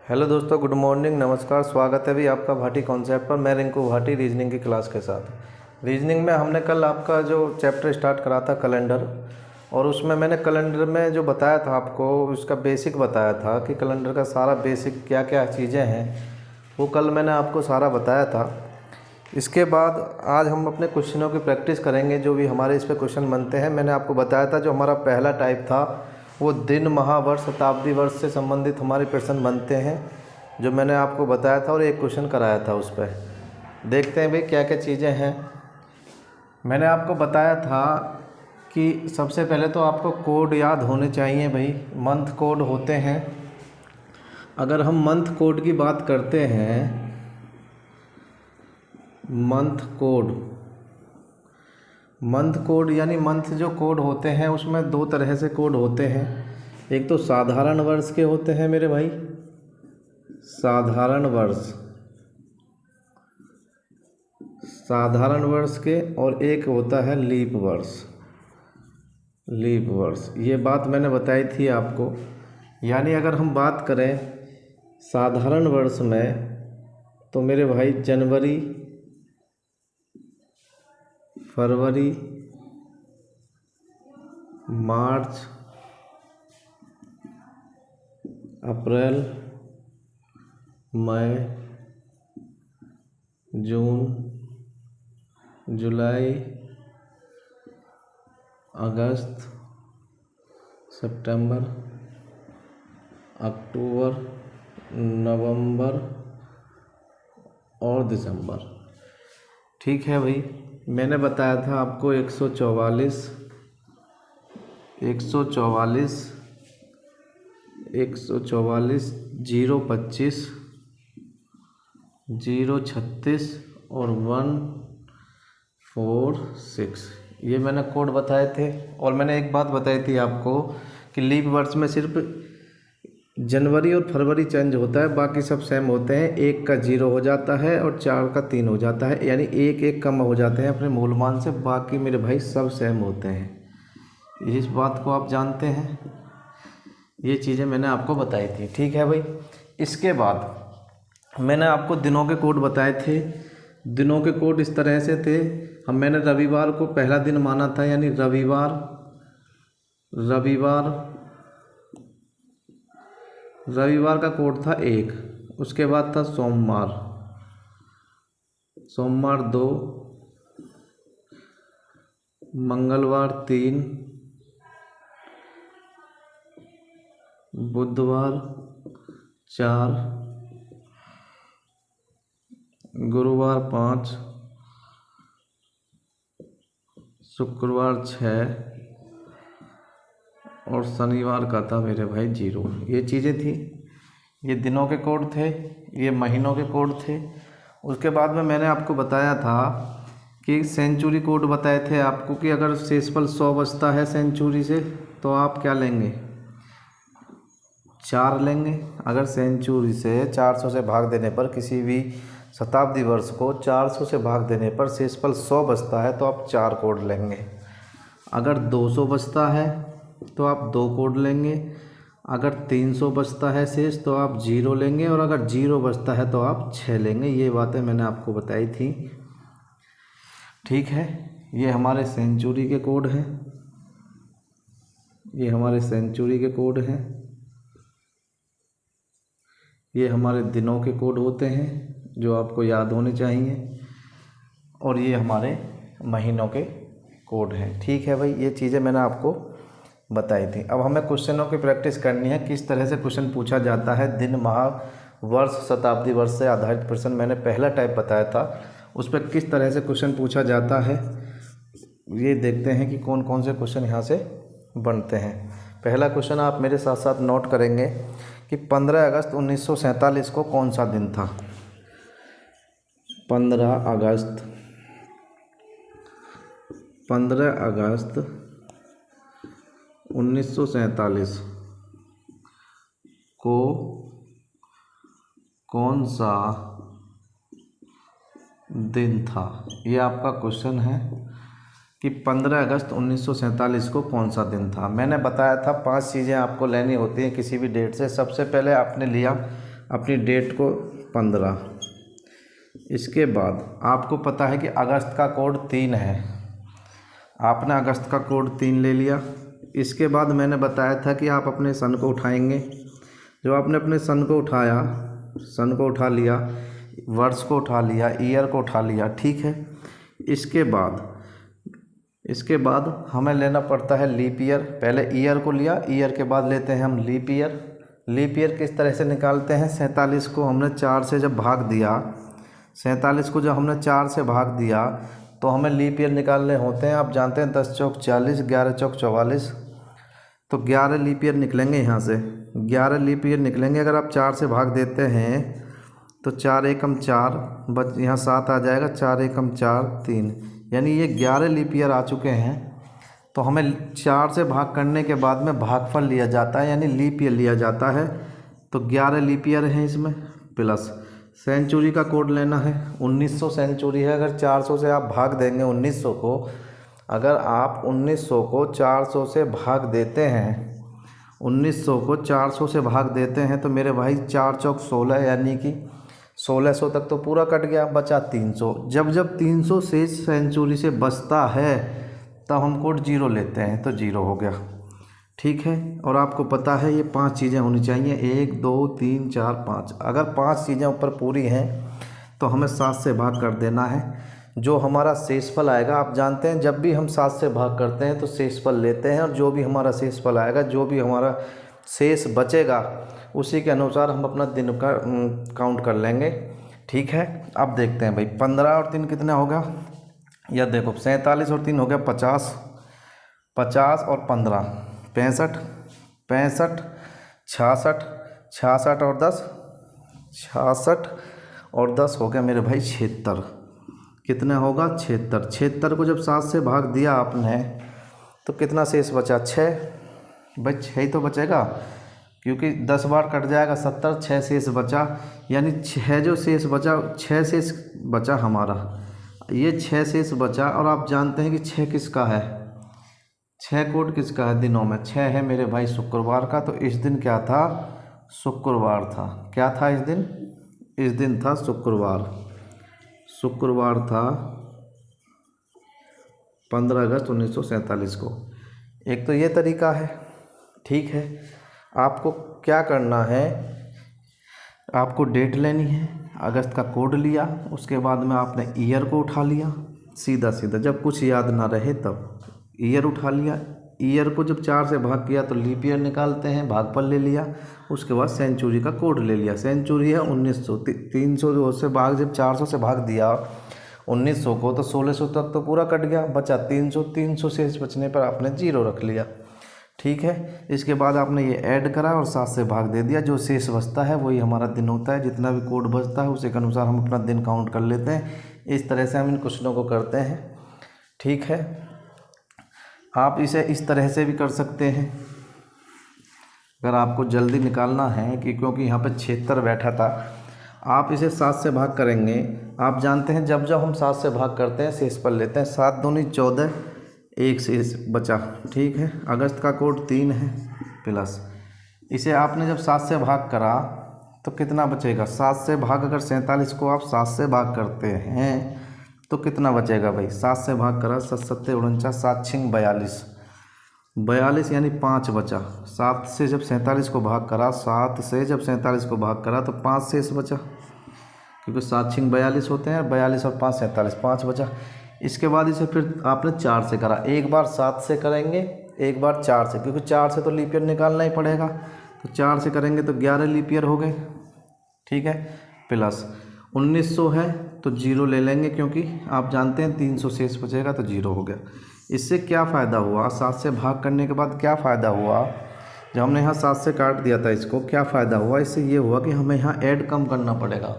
Hello दोस्तों, good morning, नमस्कार। स्वागत है भी आपका भाटी कॉन्सेप्ट पर। मैं रिंकू भाटी रीजनिंग की क्लास के साथ। रीजनिंग में हमने कल आपका जो चैप्टर स्टार्ट करा था कैलेंडर, और उसमें मैंने कैलेंडर में जो बताया था आपको उसका बेसिक बताया था कि कैलेंडर का सारा बेसिक क्या क्या चीज़ें हैं, वो कल मैंने आपको सारा बताया था। इसके बाद आज हम अपने क्वेश्चनों की प्रैक्टिस करेंगे, जो भी हमारे इस पे क्वेश्चन बनते हैं। मैंने आपको बताया था जो हमारा पहला टाइप था वो दिन, माह, वर्ष, शताब्दी, वर्ष से संबंधित हमारे प्रश्न बनते हैं, जो मैंने आपको बताया था और एक क्वेश्चन कराया था उस पर। देखते हैं भाई क्या क्या चीज़ें हैं। मैंने आपको बताया था कि सबसे पहले तो आपको कोड याद होने चाहिए भाई। मंथ कोड होते हैं। अगर हम मंथ कोड की बात करते हैं, मंथ कोड यानी मंथ जो कोड होते हैं उसमें दो तरह से कोड होते हैं। एक तो साधारण वर्ष के होते हैं मेरे भाई, साधारण वर्ष के, और एक होता है लीप वर्ष। ये बात मैंने बताई थी आपको। यानी अगर हम बात करें साधारण वर्ष में तो मेरे भाई जनवरी, फरवरी, मार्च, अप्रैल, मई, जून, जुलाई, अगस्त, सितंबर, अक्टूबर, नवंबर और दिसंबर। ठीक है भाई। मैंने बताया था आपको 144, 025, 036 और 146, ये मैंने कोड बताए थे। और मैंने एक बात बताई थी आपको कि लीप वर्ष में सिर्फ जनवरी और फरवरी चेंज होता है, बाकी सब सेम होते हैं। एक का 0 हो जाता है और 4 का 3 हो जाता है, यानी एक एक कम हो जाते हैं अपने मूलमान से। बाकी मेरे भाई सब सेम होते हैं। इस बात को आप जानते हैं। ये चीज़ें मैंने आपको बताई थी। ठीक है भाई। इसके बाद मैंने आपको दिनों के कोड बताए थे। दिनों के कोड इस तरह से थे। मैंने रविवार को पहला दिन माना था, यानी रविवार का कोड था 1। उसके बाद था सोमवार 2, मंगलवार 3, बुधवार 4, गुरुवार 5, शुक्रवार 6 और शनिवार का था मेरे भाई 0। ये चीज़ें थी। ये दिनों के कोड थे, ये महीनों के कोड थे। उसके बाद में मैंने आपको बताया था कि सेंचुरी कोड बताए थे आपको कि अगर शेषफल 100 बचता है सेंचुरी से तो आप क्या लेंगे, 4 लेंगे। अगर सेंचुरी से 400 से भाग देने पर, किसी भी शताब्दी वर्ष को 400 से भाग देने पर शेषफल 100 बचता है तो आप 4 कोड लेंगे। अगर 200 बचता है तो आप 2 कोड लेंगे। अगर 300 बचता है शेष तो आप 0 लेंगे, और अगर 0 बचता है तो आप 6 लेंगे। ये बातें मैंने आपको बताई थी। ठीक है। ये हमारे सेंचुरी के कोड हैं, ये हमारे दिनों के कोड होते हैं जो आपको याद होने चाहिए, और ये हमारे महीनों के कोड हैं। ठीक है भाई। ये चीज़ें मैंने आपको बताई थी। अब हमें क्वेश्चनों की प्रैक्टिस करनी है, किस तरह से क्वेश्चन पूछा जाता है। दिन, माह, वर्ष, शताब्दी वर्ष से आधारित प्रश्न मैंने पहला टाइप बताया था, उस पर किस तरह से क्वेश्चन पूछा जाता है ये देखते हैं कि कौन कौन से क्वेश्चन यहाँ से बनते हैं। पहला क्वेश्चन आप मेरे साथ साथ नोट करेंगे कि 15 अगस्त 1947 को कौन सा दिन था। 15 अगस्त 1947 को कौन सा दिन था। ये आपका क्वेश्चन है कि 15 अगस्त 1947 को कौन सा दिन था। मैंने बताया था 5 चीज़ें आपको लेनी होती हैं किसी भी डेट से। सबसे पहले आपने लिया अपनी डेट को 15। इसके बाद आपको पता है कि अगस्त का कोड 3 है, आपने अगस्त का कोड 3 ले लिया। इसके बाद मैंने बताया था कि आप अपने सन को उठाएंगे। जो आपने अपने सन को उठाया, सन को उठा लिया, वर्ष को उठा लिया, ईयर को उठा लिया, ठीक है। इसके बाद हमें लेना पड़ता है लीप ईयर। पहले ईयर को लिया, ईयर के बाद लेते हैं हम लीप ईयर। लीप ईयर किस तरह से निकालते हैं? 47 को हमने 4 से जब भाग दिया, 47 को जब हमने 4 से भाग दिया तो हमें लीप ईयर निकालने होते हैं। आप जानते हैं 10 चौक 40, 11 चौक 44, तो 11 लीप ईयर निकलेंगे। यहाँ से 11 लीप ईयर निकलेंगे। अगर आप 4 से भाग देते हैं तो 4 एकम 4 बच, यहाँ 7 आ जाएगा, 4 एकम 4 3, यानी ये 11 लीप ईयर आ चुके हैं। तो हमें 4 से भाग करने के बाद में भागफल लिया जाता है, यानी लीप ईयर लिया जाता है। तो 11 लीप ईयर हैं इसमें, प्लस सेंचुरी का कोड लेना है। 1900 सेंचुरी है। अगर 400 से आप भाग देंगे 1900 को, अगर आप 1900 को 400 से भाग देते हैं, 1900 को 400 से भाग देते हैं तो मेरे भाई 4 चौक 16, यानी कि 1600 तक तो पूरा कट गया, बचा 300। जब 300 से सेंचुरी से बचता है तब हम कोड 0 लेते हैं, तो 0 हो गया, ठीक है। और आपको पता है ये 5 चीज़ें होनी चाहिए, 1 2 3 4 5। अगर 5 चीज़ें ऊपर पूरी हैं तो हमें 7 से भाग कर देना है। जो हमारा शेषफल आएगा, आप जानते हैं जब भी हम 7 से भाग करते हैं तो शेषफल लेते हैं, और जो भी हमारा शेषफल आएगा, जो भी हमारा शेष बचेगा, उसी के अनुसार हम अपना दिन का काउंट कर लेंगे, ठीक है। अब देखते हैं भाई 15 और 3 कितना होगा। यह देखो 47 और 3 हो गया 50, 50 और 15 65, 65 66, 66 और 10, 66 और 10 हो गया मेरे भाई 76। कितना होगा? 76। 76 को जब 7 से भाग दिया आपने तो कितना शेष बचा? 6। भाई 6 ही तो बचेगा, क्योंकि 10 बार कट जाएगा 70, 6 शेष बचा, यानी 6 जो शेष बचा, 6 शेष बचा हमारा, ये 6 शेष बचा। और आप जानते हैं कि 6 किसका है? 6 कोड किसका है दिनों में? 6 है मेरे भाई शुक्रवार का। तो इस दिन क्या था? शुक्रवार था। क्या था इस दिन? इस दिन था शुक्रवार। शुक्रवार था 15 अगस्त 1947 को। एक तो ये तरीका है, ठीक है। आपको क्या करना है, आपको डेट लेनी है, अगस्त का कोड लिया, उसके बाद में आपने ईयर को उठा लिया, सीधा सीधा, जब कुछ याद ना रहे तब ईयर उठा लिया। ईयर को जब 4 से भाग किया तो लीप ईयर निकालते हैं, भागफल ले लिया, उसके बाद सेंचुरी का कोड ले लिया। सेंचुरी है 1900, 300 से भाग, जब 400 से भाग दिया 1900 को तो 1600 तक तो पूरा कट गया, बचा 300, 300 से बचने पर आपने 0 रख लिया, ठीक है। इसके बाद आपने ये ऐड करा और 7 से भाग दे दिया। जो शेष बचता है वही हमारा दिन होता है। जितना भी कोड बचता है उसी के अनुसार हम अपना दिन काउंट कर लेते हैं। इस तरह से हम इन क्वेश्चनों को करते हैं, ठीक है। आप इसे इस तरह से भी कर सकते हैं अगर आपको जल्दी निकालना है, कि क्योंकि यहाँ पे 76 बैठा था। आप इसे 7 से भाग करेंगे। आप जानते हैं जब हम 7 से भाग करते हैं शेषफल लेते हैं। 7 दूनी 14, 1 शेष बचा, ठीक है। अगस्त का कोड 3 है, प्लस इसे आपने जब 7 से भाग करा तो कितना बचेगा? 7 से भाग, अगर 47 को आप 7 से भाग करते हैं तो कितना बचेगा भाई? 7 से भाग करा, 7 7 49, 7 6 42, 42 यानी 5 बचा। 7 से जब 47 को भाग करा, 7 से जब 47 को भाग करा तो 5 शेष बचा, क्योंकि 7 6 42 होते हैं, 42 और 5 47, 5 बचा। इसके बाद इसे फिर आपने 4 से करा। एक बार 7 से करेंगे, एक बार 4 से, क्योंकि 4 से तो लीप ईयर निकालना ही पड़ेगा। तो 4 से करेंगे तो 11 लीप ईयर हो गए, ठीक है। प्लस 1900 है तो 0 ले लेंगे, क्योंकि आप जानते हैं 300 शेष बचेगा तो 0 हो गया। इससे क्या फ़ायदा हुआ? 7 से भाग करने के बाद क्या फ़ायदा हुआ? जब हमने यहाँ 7 से काट दिया था इसको, क्या फ़ायदा हुआ? इससे ये हुआ कि हमें यहाँ ऐड कम करना पड़ेगा।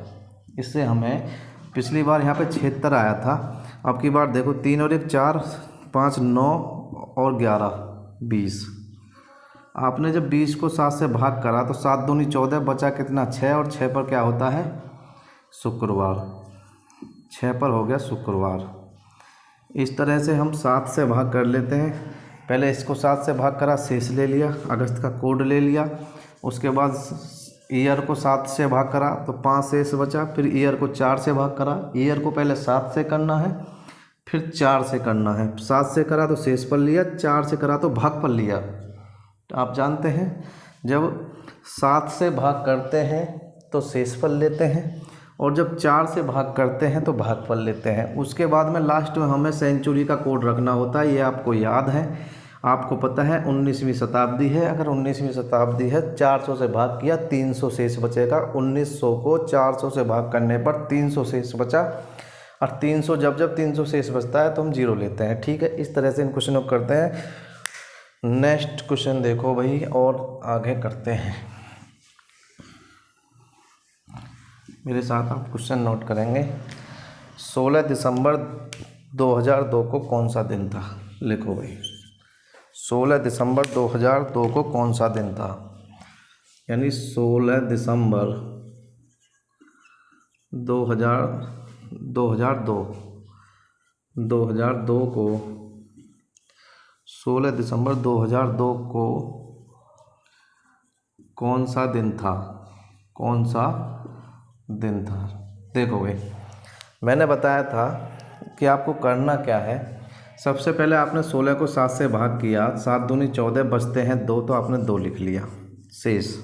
इससे हमें, पिछली बार यहाँ पे 76 आया था, अब की बार देखो 3 और 1 4, 5 9 और 11 20। आपने जब 20 को 7 से भाग करा तो 7 दूनी 14, बचा कितना? 6, और 6 पर क्या होता है? शुक्रवार। 6 पर हो गया शुक्रवार। इस तरह से हम 7 से भाग कर लेते हैं। पहले इसको 7 से भाग करा, शेष ले लिया, अगस्त का कोड ले लिया, उसके बाद ईयर को 7 से भाग करा तो 5 शेष बचा, फिर ईयर को 4 से भाग करा। ईयर को पहले 7 से करना है, फिर 4 से करना है। 7 से करा तो शेषफल लिया, 4 से करा तो भागफल लिया। तो आप जानते हैं जब 7 से भाग करते हैं तो शेषफल लेते हैं, और जब 4 से भाग करते हैं तो भागफल लेते हैं। उसके बाद में लास्ट में हमें सेंचुरी का कोड रखना होता है। ये आपको याद है, आपको पता है 19वीं शताब्दी है। अगर 19वीं शताब्दी है, 400 से भाग किया 300 शेष बचेगा। 1900 को 400 से भाग करने पर 300 शेष बचा, और 300 जब 300 शेष बचता है तो हम 0 लेते हैं। ठीक है, इस तरह से इन क्वेश्चनों को करते हैं। नेक्स्ट क्वेश्चन देखो भाई, और आगे करते हैं। मेरे साथ आप क्वेश्चन नोट करेंगे। 16 दिसंबर 2002 को कौन सा दिन था? लिखो भाई, 16 दिसंबर 2002 को कौन सा दिन था? यानी 16 दिसंबर 2002 को 16 दिसंबर 2002 को कौन सा दिन था? कौन सा दिन था? देखो भाई, मैंने बताया था कि आपको करना क्या है। सबसे पहले आपने 16 को 7 से भाग किया, 7 दूनी 14 बचते हैं 2, तो आपने 2 लिख लिया शेष।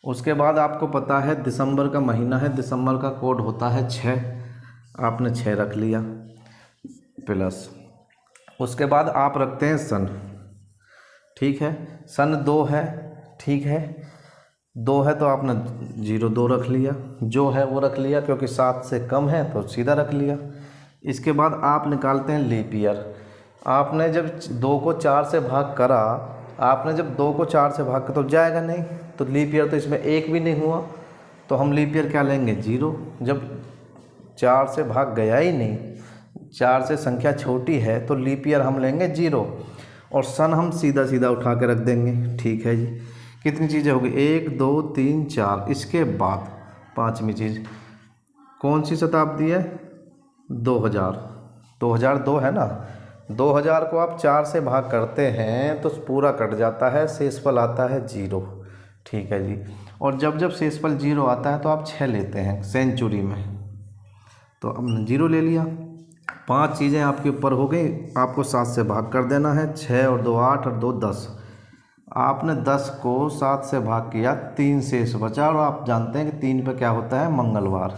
उसके बाद आपको पता है दिसंबर का महीना है, दिसंबर का कोड होता है 6, आपने 6 रख लिया प्लस। उसके बाद आप रखते हैं सन। ठीक है, सन 2 है। ठीक है, 2 है तो आपने 02 रख लिया, जो है वो रख लिया, क्योंकि 7 से कम है तो सीधा रख लिया। इसके बाद आप निकालते हैं लीप ईयर। आपने जब 2 को 4 से भाग करा, आपने जब 2 को 4 से भाग कर तो जाएगा नहीं, तो लीप ईयर तो इसमें 1 भी नहीं हुआ, तो हम लीप ईयर क्या लेंगे? 0। जब 4 से भाग गया ही नहीं, 4 से संख्या छोटी है, तो लीप ईयर हम लेंगे 0, और सन हम सीधा सीधा उठा के रख देंगे। ठीक है जी, कितनी चीज़ें होगी? 1 2 3 4। इसके बाद 5वीं चीज़ कौन सी शताब्दी है? 2002 है ना। 2000 को आप 4 से भाग करते हैं तो पूरा कट जाता है, शेषफल आता है 0। ठीक है जी, और जब शेषफल 0 आता है तो आप 6 लेते हैं सेंचुरी में, तो हमने 0 ले लिया। 5 चीज़ें आपके ऊपर हो गई। आपको 7 से भाग कर देना है, 6 और 2 8 और 2 10। आपने 10 को 7 से भाग किया, 3 शेष बचा, और आप जानते हैं कि 3 पे क्या होता है? मंगलवार।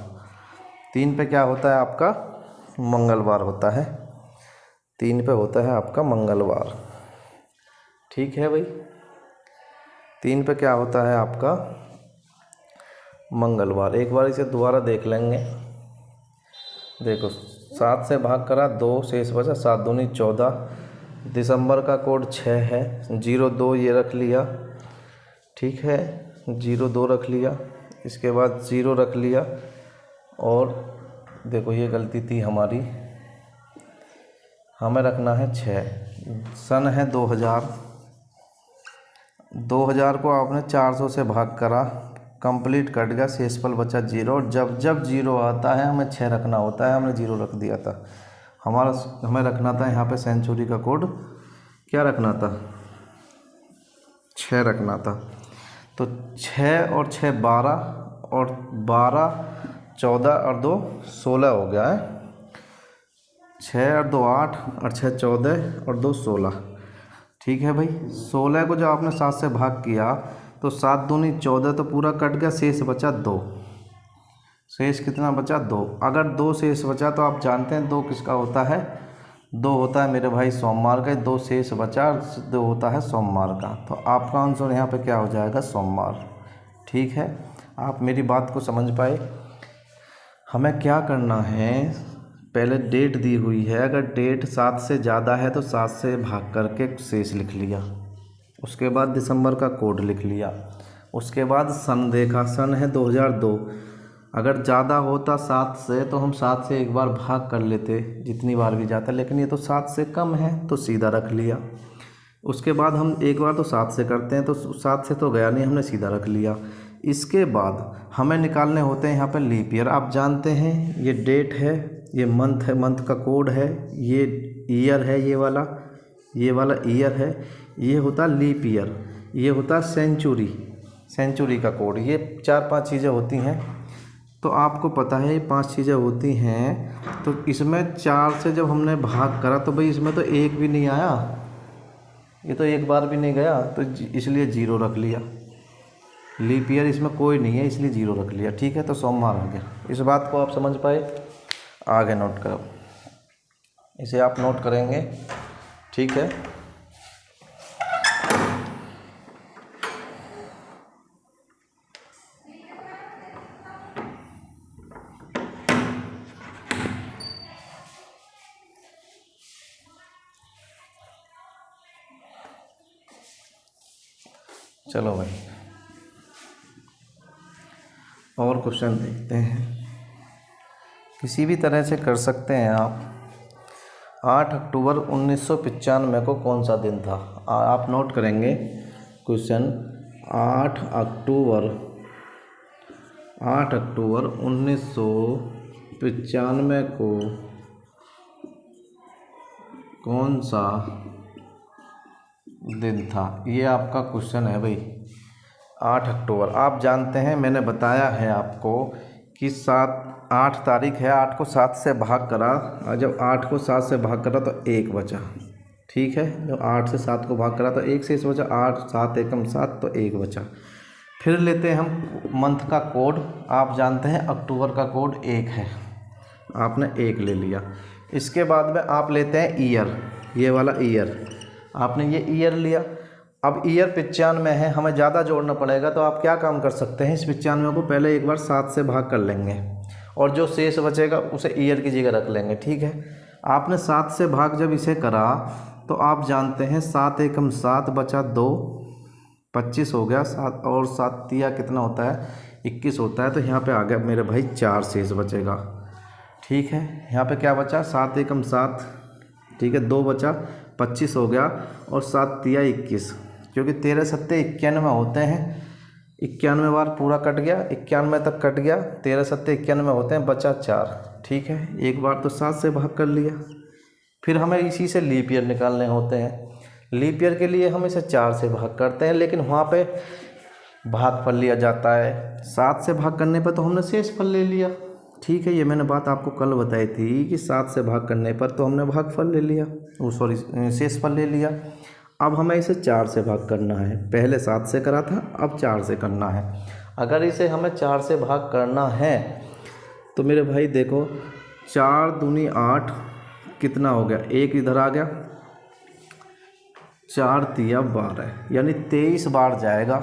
3 पे क्या होता है आपका? मंगलवार होता है। 3 पे होता है आपका मंगलवार। ठीक है भाई, 3 पे क्या होता है आपका? मंगलवार। एक बार इसे दोबारा देख लेंगे। देखो, 7 से भाग करा, 2 शेष बचा, 7 दूनी 14। दिसंबर का कोड 6 है, 02 ये रख लिया। ठीक है, 02 रख लिया। इसके बाद 0 रख लिया, और देखो ये गलती थी हमारी, हमें रखना है 6। सन है 2000। 2000 को आपने 400 से भाग करा, कंप्लीट कट गया, शेषफल बचा 0, और जब 0 आता है हमें 6 रखना होता है। हमने 0 रख दिया था। हमें रखना था यहाँ पे सेंचुरी का कोड, क्या रखना था? 6 रखना था। तो 6 और 6 12, और 12 14 और 2 16 हो गया है। 6 और 2 8, और 6 14 और 2 16। ठीक है भाई, 16 को जब आपने 7 से भाग किया तो 7 दूनी 14, तो पूरा कट गया, शेष बचा 2। शेष कितना बचा? 2। अगर 2 शेष बचा तो आप जानते हैं 2 किसका होता है? 2 होता है मेरे भाई सोमवार का। 2 शेष बचा, 2 होता है सोमवार का, तो आपका आंसर यहाँ पे क्या हो जाएगा? सोमवार। ठीक है, आप मेरी बात को समझ पाए। हमें क्या करना है? पहले डेट दी हुई है, अगर डेट 7 से ज़्यादा है तो 7 से भाग करके शेष लिख लिया। उसके बाद दिसंबर का कोड लिख लिया। उसके बाद सन देखा, सन है 2002। अगर ज़्यादा होता 7 से तो हम 7 से एक बार भाग कर लेते, जितनी बार भी जाता, लेकिन ये तो 7 से कम है तो सीधा रख लिया। उसके बाद हम एक बार तो 7 से करते हैं, तो 7 से तो गया नहीं, हमने सीधा रख लिया। इसके बाद हमें निकालने होते हैं यहाँ पर लीप ईयर। आप जानते हैं ये डेट है, ये मंथ है, मंथ का कोड है, ये ईयर है, ये वाला ईयर है, ये होता लीप ईयर, ये होता सेंचुरी। सेंचुरी का कोड, ये 4-5 चीज़ें होती हैं। तो आपको पता है ये 5 चीज़ें होती हैं। तो इसमें 4 से जब हमने भाग करा तो भाई इसमें तो 1 भी नहीं आया, ये तो एक बार भी नहीं गया, तो इसलिए 0 रख लिया। लीप ईयर इसमें कोई नहीं है इसलिए 0 रख लिया। ठीक है, तो सोमवार आ गया। इस बात को आप समझ पाए? आगे नोट करो, इसे आप नोट करेंगे। ठीक है, चलो भाई और क्वेश्चन देखते हैं। किसी भी तरह से कर सकते हैं आप। 8 अक्टूबर 1995 को कौन सा दिन था? आप नोट करेंगे क्वेश्चन। 8 अक्टूबर 1995 को कौन सा दिन था? ये आपका क्वेश्चन है भाई। 8 अक्टूबर आप जानते हैं, मैंने बताया है आपको कि 8 तारीख है, 8 को 7 से भाग करा, और जब 8 को 7 से भाग करा तो 1 बचा। ठीक है, जब 8 से 7 को भाग करा तो 1 शेष बचा, 8 7 एकम 7 तो 1 बचा। फिर लेते हैं हम मंथ का कोड। आप जानते हैं अक्टूबर का कोड 1 है, आपने 1 ले लिया। इसके बाद में आप लेते हैं ईयर, ये वाला ईयर, आपने ये ईयर लिया। अब ईयर 95 है, हमें ज़्यादा जोड़ना पड़ेगा, तो आप क्या काम कर सकते हैं, इस 95 को पहले एक बार 7 से भाग कर लेंगे और जो शेष बचेगा उसे ईयर की जगह रख लेंगे। ठीक है, आपने 7 से भाग जब इसे करा तो आप जानते हैं 7 एकम 7 बचा 2, 25 हो गया। 7 और 7 तिया कितना होता है? 21 होता है। तो यहाँ पे आ गया मेरे भाई 4 शेष बचेगा। ठीक है, यहाँ पे क्या बचा? 7 एकम 7, ठीक है, 2 बचा, 25 हो गया, और 7 तिया 21, क्योंकि 13 सत्ते 91 होते हैं। 91 बार पूरा कट गया, 91 तक कट गया, 13 सत्ते 91 होते हैं, बचा 4। ठीक है, एक बार तो 7 से भाग कर लिया। फिर हमें इसी से लीप ईयर निकालने होते हैं। लीप ईयर के लिए हम इसे 4 से भाग करते हैं, लेकिन वहाँ पे भागफल लिया जाता है। 7 से भाग करने पर तो हमने शेषफल ले लिया। ठीक है, ये मैंने बात आपको कल बताई थी कि 7 से भाग करने पर तो हमने भागफल ले लिया, शेषफल ले लिया। अब हमें इसे 4 से भाग करना है। पहले 7 से करा था, अब 4 से करना है। अगर इसे हमें 4 से भाग करना है तो मेरे भाई देखो, 4 दूनी 8, कितना हो गया? 1 इधर आ गया, 4 तिया 12, यानी 23 बार जाएगा।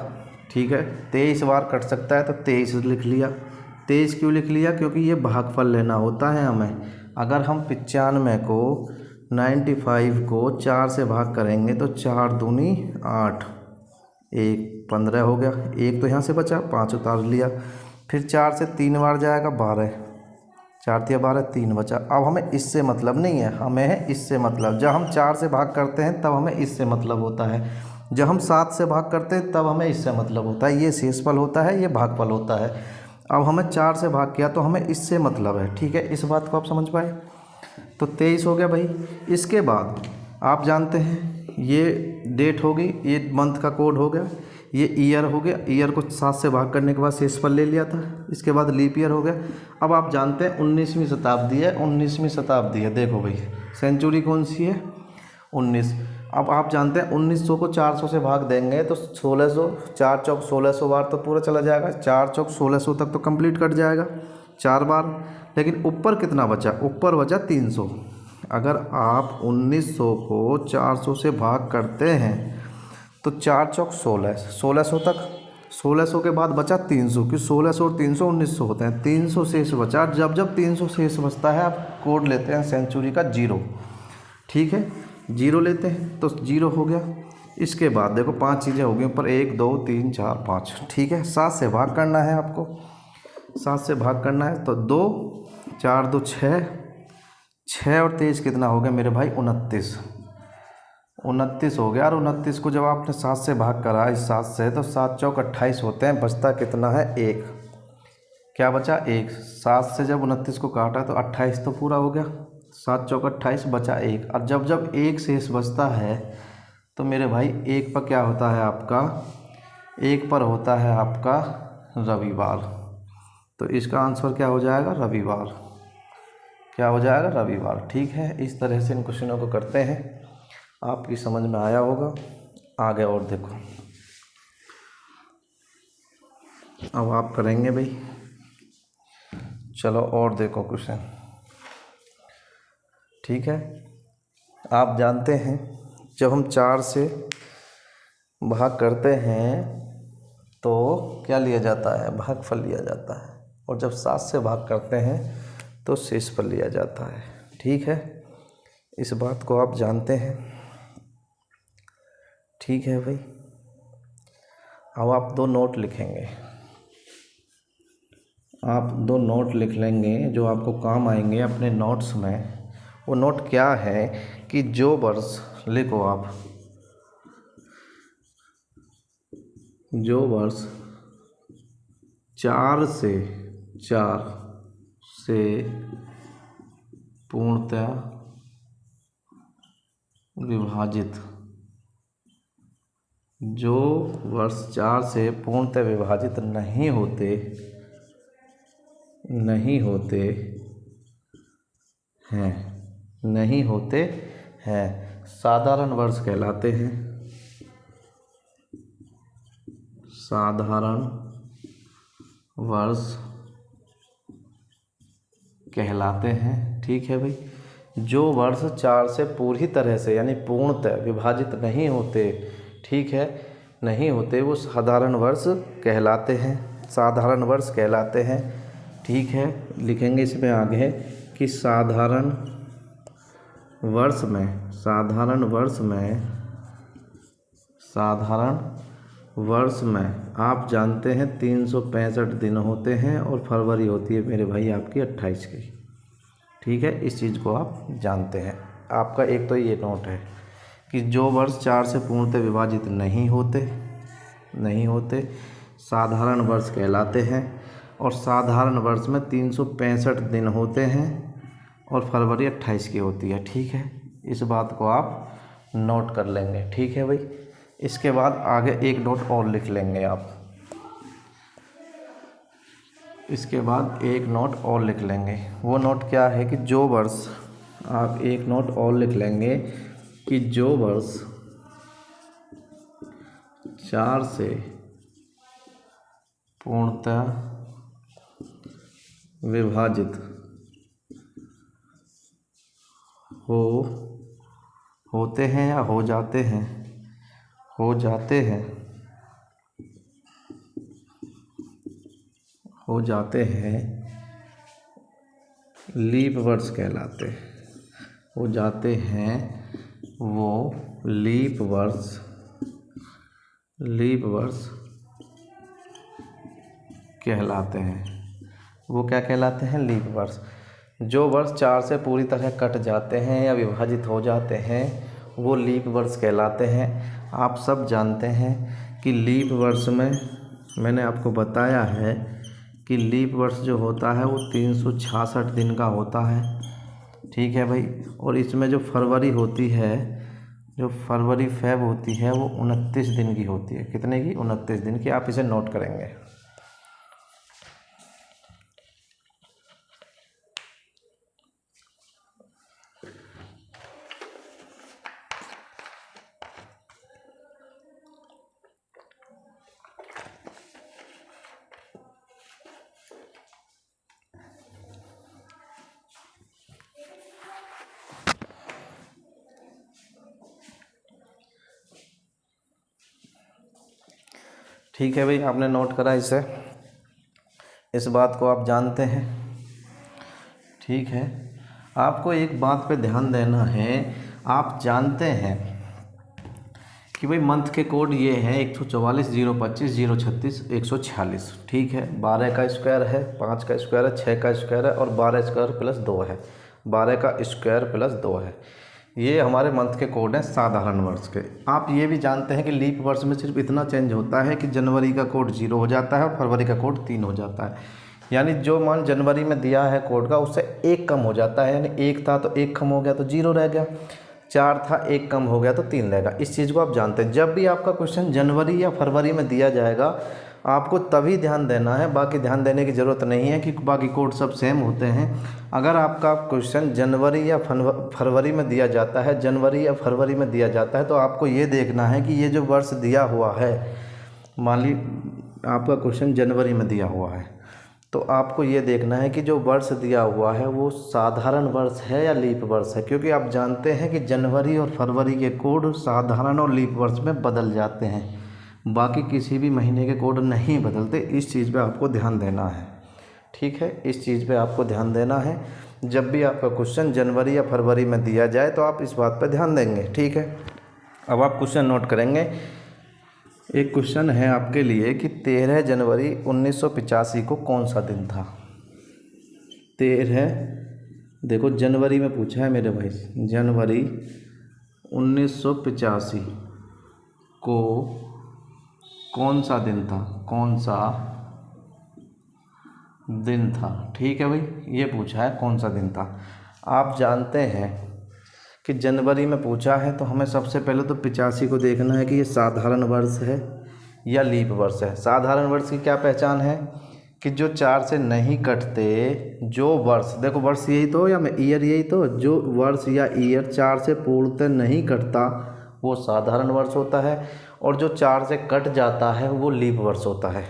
ठीक है, 23 बार कट सकता है, तो 23 लिख लिया। 23 क्यों लिख लिया? क्योंकि ये भागफल लेना होता है हमें। अगर हम 95 को 95 को 4 से भाग करेंगे तो 4 दूनी 8, 1 15 हो गया। 1 तो यहाँ से बचा, 5 उतार लिया। फिर 4 से 3 बार जाएगा, 12, 4 तिया 12, 3 बचा। अब हमें इससे मतलब नहीं है, हमें है इससे मतलब। जब हम 4 से भाग करते हैं तब हमें इससे मतलब होता है, जब हम 7 से भाग करते हैं तब हमें इससे मतलब होता है। ये शेषफल होता है, ये भागफल होता है। अब हमें 4 से भाग किया तो हमें इससे मतलब है। ठीक है, इस बात को आप समझ पाए? तो 23 हो गया भाई। इसके बाद आप जानते हैं ये डेट होगी, ये मंथ का कोड हो गया, ये ईयर हो गया। ईयर को 7 से भाग करने के बाद शेषफल ले लिया था। इसके बाद लीप ईयर हो गया। अब आप जानते हैं 19वीं शताब्दी है, 19वीं शताब्दी है। देखो भाई, सेंचुरी कौन सी है? 19। अब आप जानते हैं 1900 को 400 से भाग देंगे तो 1600, 4 चौक 1600 बार तो पूरा चला जाएगा। 4 चौक 1600 तक तो कंप्लीट कट जाएगा 4 बार। लेकिन ऊपर कितना बचा? ऊपर बचा 300। अगर आप 1900 को 400 से भाग करते हैं तो 4 चौक 16, 1600 तक। 1600 के बाद बचा 300, कि 1600 और 300 1900 होते हैं। 300 शेष बचा। जब जब 300 शेष बचता है आप कोड लेते हैं सेंचुरी का 0। ठीक है, 0 लेते हैं तो 0 हो गया। इसके बाद देखो 5 चीज़ें हो गई ऊपर, 1 2 3 4 5। ठीक है, 7 से भाग करना है आपको। 7 से भाग करना है तो 2 4 2 6, 6 और 23 कितना हो गया मेरे भाई? 29। 29 हो गया। और 29 को जब आपने 7 से भाग करा इस 7 से, तो 7 चौक 28 होते हैं। बचता कितना है? 1। क्या बचा? 1। 7 से जब 29 को काटा तो 28 तो पूरा हो गया। 7 चौक 28, बचा 1। और जब जब 1 शेष बचता है तो मेरे भाई 1 पर क्या होता है आपका? 1 पर होता है आपका रविवार। तो इसका आंसर क्या हो जाएगा? रविवार। क्या हो जाएगा? रविवार। ठीक है, इस तरह से इन क्वेश्चनों को करते हैं। आपकी समझ में आया होगा। आगे और देखो, अब आप करेंगे भाई। चलो और देखो क्वेश्चन। ठीक है, आप जानते हैं जब हम 4 से भाग करते हैं तो क्या लिया जाता है? भागफल लिया जाता है। और जब 7 से भाग करते हैं तो शेषफल लिया जाता है। ठीक है, इस बात को आप जानते हैं। ठीक है भाई, अब आप 2 नोट लिखेंगे। आप 2 नोट लिख लेंगे जो आपको काम आएंगे अपने नोट्स में। वो नोट क्या है कि जो वर्ष, लिखो आप, जो वर्ष 4 से पूर्णतः विभाजित, जो वर्ष 4 से पूर्णतः विभाजित नहीं होते हैं साधारण वर्ष कहलाते हैं। साधारण वर्ष कहलाते हैं। ठीक है भाई, जो वर्ष 4 से पूरी तरह से यानी पूर्णतः विभाजित नहीं होते, ठीक है, नहीं होते, वो साधारण वर्ष कहलाते हैं। साधारण वर्ष कहलाते हैं। ठीक है, लिखेंगे इसमें आगे कि साधारण वर्ष में आप जानते हैं 365 दिन होते हैं और फरवरी होती है मेरे भाई आपकी 28 की। ठीक है, इस चीज़ को आप जानते हैं। आपका एक तो ये नोट है कि जो वर्ष 4 से पूर्णतः विभाजित नहीं होते साधारण वर्ष कहलाते हैं। और साधारण वर्ष में 365 दिन होते हैं और फरवरी 28 की होती है। ठीक है, इस बात को आप नोट कर लेंगे। ठीक है भाई, इसके बाद आगे एक नोट और लिख लेंगे आप। इसके बाद एक नोट और लिख लेंगे। वो नोट क्या है कि जो वर्ष, आप एक नोट और लिख लेंगे कि जो वर्ष 4 से पूर्णतः विभाजित होते हैं या हो जाते हैं लीप वर्ष कहलाते हैं। हो जाते हैं वो लीप वर्ष कहलाते हैं। वो क्या कहलाते हैं? लीप वर्ष। जो वर्ष 4 से पूरी तरह कट जाते हैं या विभाजित हो जाते हैं वो लीप वर्ष कहलाते हैं। आप सब जानते हैं कि लीप वर्ष में मैंने आपको बताया है कि लीप वर्ष जो होता है वो 366 दिन का होता है। ठीक है भाई, और इसमें जो फरवरी होती है, जो फरवरी फेब होती है वो 29 दिन की होती है। कितने की? 29 दिन की। आप इसे नोट करेंगे। ठीक है भाई, आपने नोट करा इसे, इस बात को आप जानते हैं। ठीक है, आपको एक बात पे ध्यान देना है। आप जानते हैं कि भाई मंथ के कोड ये हैं 144, 025, 036, 146। ठीक है, 12 का स्क्वायर है, 5 का स्क्वायर है, 6 का स्क्वायर है और 12 स्क्वायर प्लस 2 है। 12 का स्क्वायर प्लस 2 है। ये हमारे मंथ के कोड हैं साधारण वर्ष के। आप ये भी जानते हैं कि लीप वर्ष में सिर्फ इतना चेंज होता है कि जनवरी का कोड 0 हो जाता है और फरवरी का कोड 3 हो जाता है। यानी जो मान जनवरी में दिया है कोड का उससे 1 कम हो जाता है। यानी 1 था तो 1 कम हो गया तो 0 रह गया। 4 था, 1 कम हो गया तो 3 रहेगा। इस चीज़ को आप जानते हैं। जब भी आपका क्वेश्चन जनवरी या फरवरी में दिया जाएगा आपको तभी ध्यान देना है, बाकी ध्यान देने की ज़रूरत नहीं है कि बाकी कोड सब सेम होते हैं। अगर आपका क्वेश्चन जनवरी या फरवरी में दिया जाता है, जनवरी या फरवरी में दिया जाता है, तो आपको ये देखना है कि ये जो वर्ष दिया हुआ है, मान ली आपका क्वेश्चन जनवरी में दिया हुआ है, तो आपको ये देखना है कि जो वर्ष दिया हुआ है वो साधारण वर्ष है या लीप वर्ष है, क्योंकि आप जानते हैं कि जनवरी और फरवरी के कोड साधारण और लीप वर्ष में बदल जाते हैं, बाकी किसी भी महीने के कोड नहीं बदलते। इस चीज़ पे आपको ध्यान देना है, ठीक है। इस चीज़ पे आपको ध्यान देना है। जब भी आपका क्वेश्चन जनवरी या फरवरी में दिया जाए तो आप इस बात पे ध्यान देंगे, ठीक है। अब आप क्वेश्चन नोट करेंगे। एक क्वेश्चन है आपके लिए कि 13 जनवरी 1985 को कौन सा दिन था। 13, देखो जनवरी में पूछा है मेरे भाई, जनवरी 1985 को कौन सा दिन था, कौन सा दिन था, ठीक है भाई, ये पूछा है कौन सा दिन था। आप जानते हैं कि जनवरी में पूछा है तो हमें सबसे पहले तो 85 को देखना है कि ये साधारण वर्ष है या लीप वर्ष है। साधारण वर्ष की क्या पहचान है कि जो 4 से नहीं कटते, जो वर्ष, देखो वर्ष यही तो या ईयर यही तो, जो वर्ष या ईयर 4 से पूर्णतः नहीं कटता वो साधारण वर्ष होता है, और जो 4 से कट जाता है वो लीप वर्ष होता है।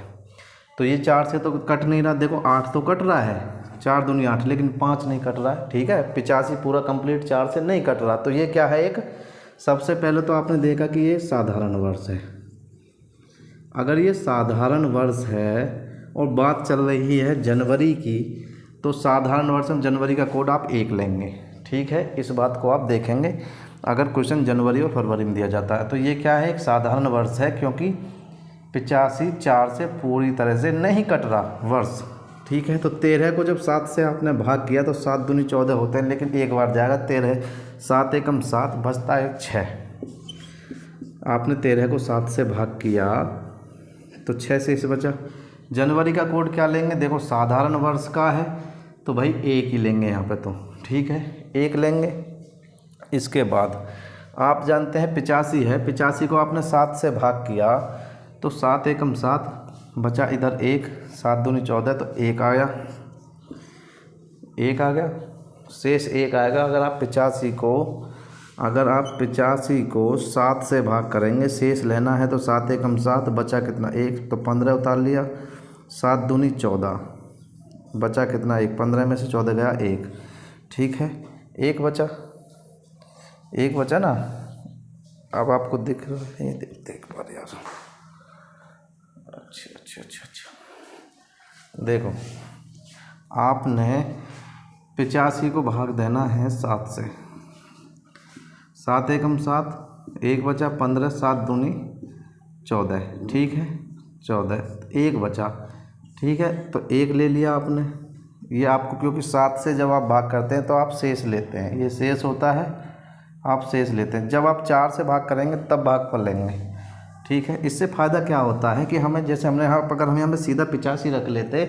तो ये 4 से तो कट नहीं रहा, देखो 8 तो कट रहा है, 4 दूनी 8, लेकिन 5 नहीं कट रहा है, ठीक है। 85 पूरा कंप्लीट 4 से नहीं कट रहा, तो ये क्या है, एक सबसे पहले तो आपने देखा कि ये साधारण वर्ष है। अगर ये साधारण वर्ष है और बात चल रही है जनवरी की, तो साधारण वर्ष में जनवरी का कोड आप 1 लेंगे, ठीक है। इस बात को आप देखेंगे अगर क्वेश्चन जनवरी और फरवरी में दिया जाता है तो ये क्या है, एक साधारण वर्ष है, क्योंकि 85 4 से पूरी तरह से नहीं कट रहा वर्ष, ठीक है। तो 13 को जब 7 से आपने भाग किया तो 7 दूनी 14 होते हैं, लेकिन एक बार जाएगा 13, 7 एकम 7, बचता है 6। आपने 13 को 7 से भाग किया तो 6 से इसे बचा। जनवरी का कोड क्या लेंगे, देखो साधारण वर्ष का है तो भाई 1 ही लेंगे यहाँ पे, तो ठीक है 1 लेंगे। इसके बाद आप जानते हैं 85 है, 85 को आपने 7 से भाग किया तो 7 एकम 7, बचा इधर 1, 7 दूनी 14, तो 1 आया, 1 आ गया, शेष 1 आएगा। अगर आप 85 को 7 से भाग करेंगे, शेष लेना है तो 7 एकम 7, बचा कितना 1, तो 15 उतार लिया, 7 दूनी 14, बचा कितना 1, 15 में से 14 गया 1, ठीक है। 1 बचा, 1 बचा ना। अब आपको दिख रहा है, देख पा रहे यार, अच्छा, देखो आपने 85 को भाग देना है 7 से, 7 एकम 7, 1 बचा, 15, 7 दूनी 14, ठीक है 14, 1 बचा, ठीक है। तो 1 ले लिया आपने, ये आपको, क्योंकि 7 से जब आप भाग करते हैं तो आप शेष लेते हैं, ये शेष होता है, आप शेष लेते हैं। जब आप 4 से भाग करेंगे तब भागफल लेंगे, ठीक है। इससे फ़ायदा क्या होता है कि हमें, जैसे हमने यहाँ, अगर हम यहाँ पे सीधा 85 रख लेते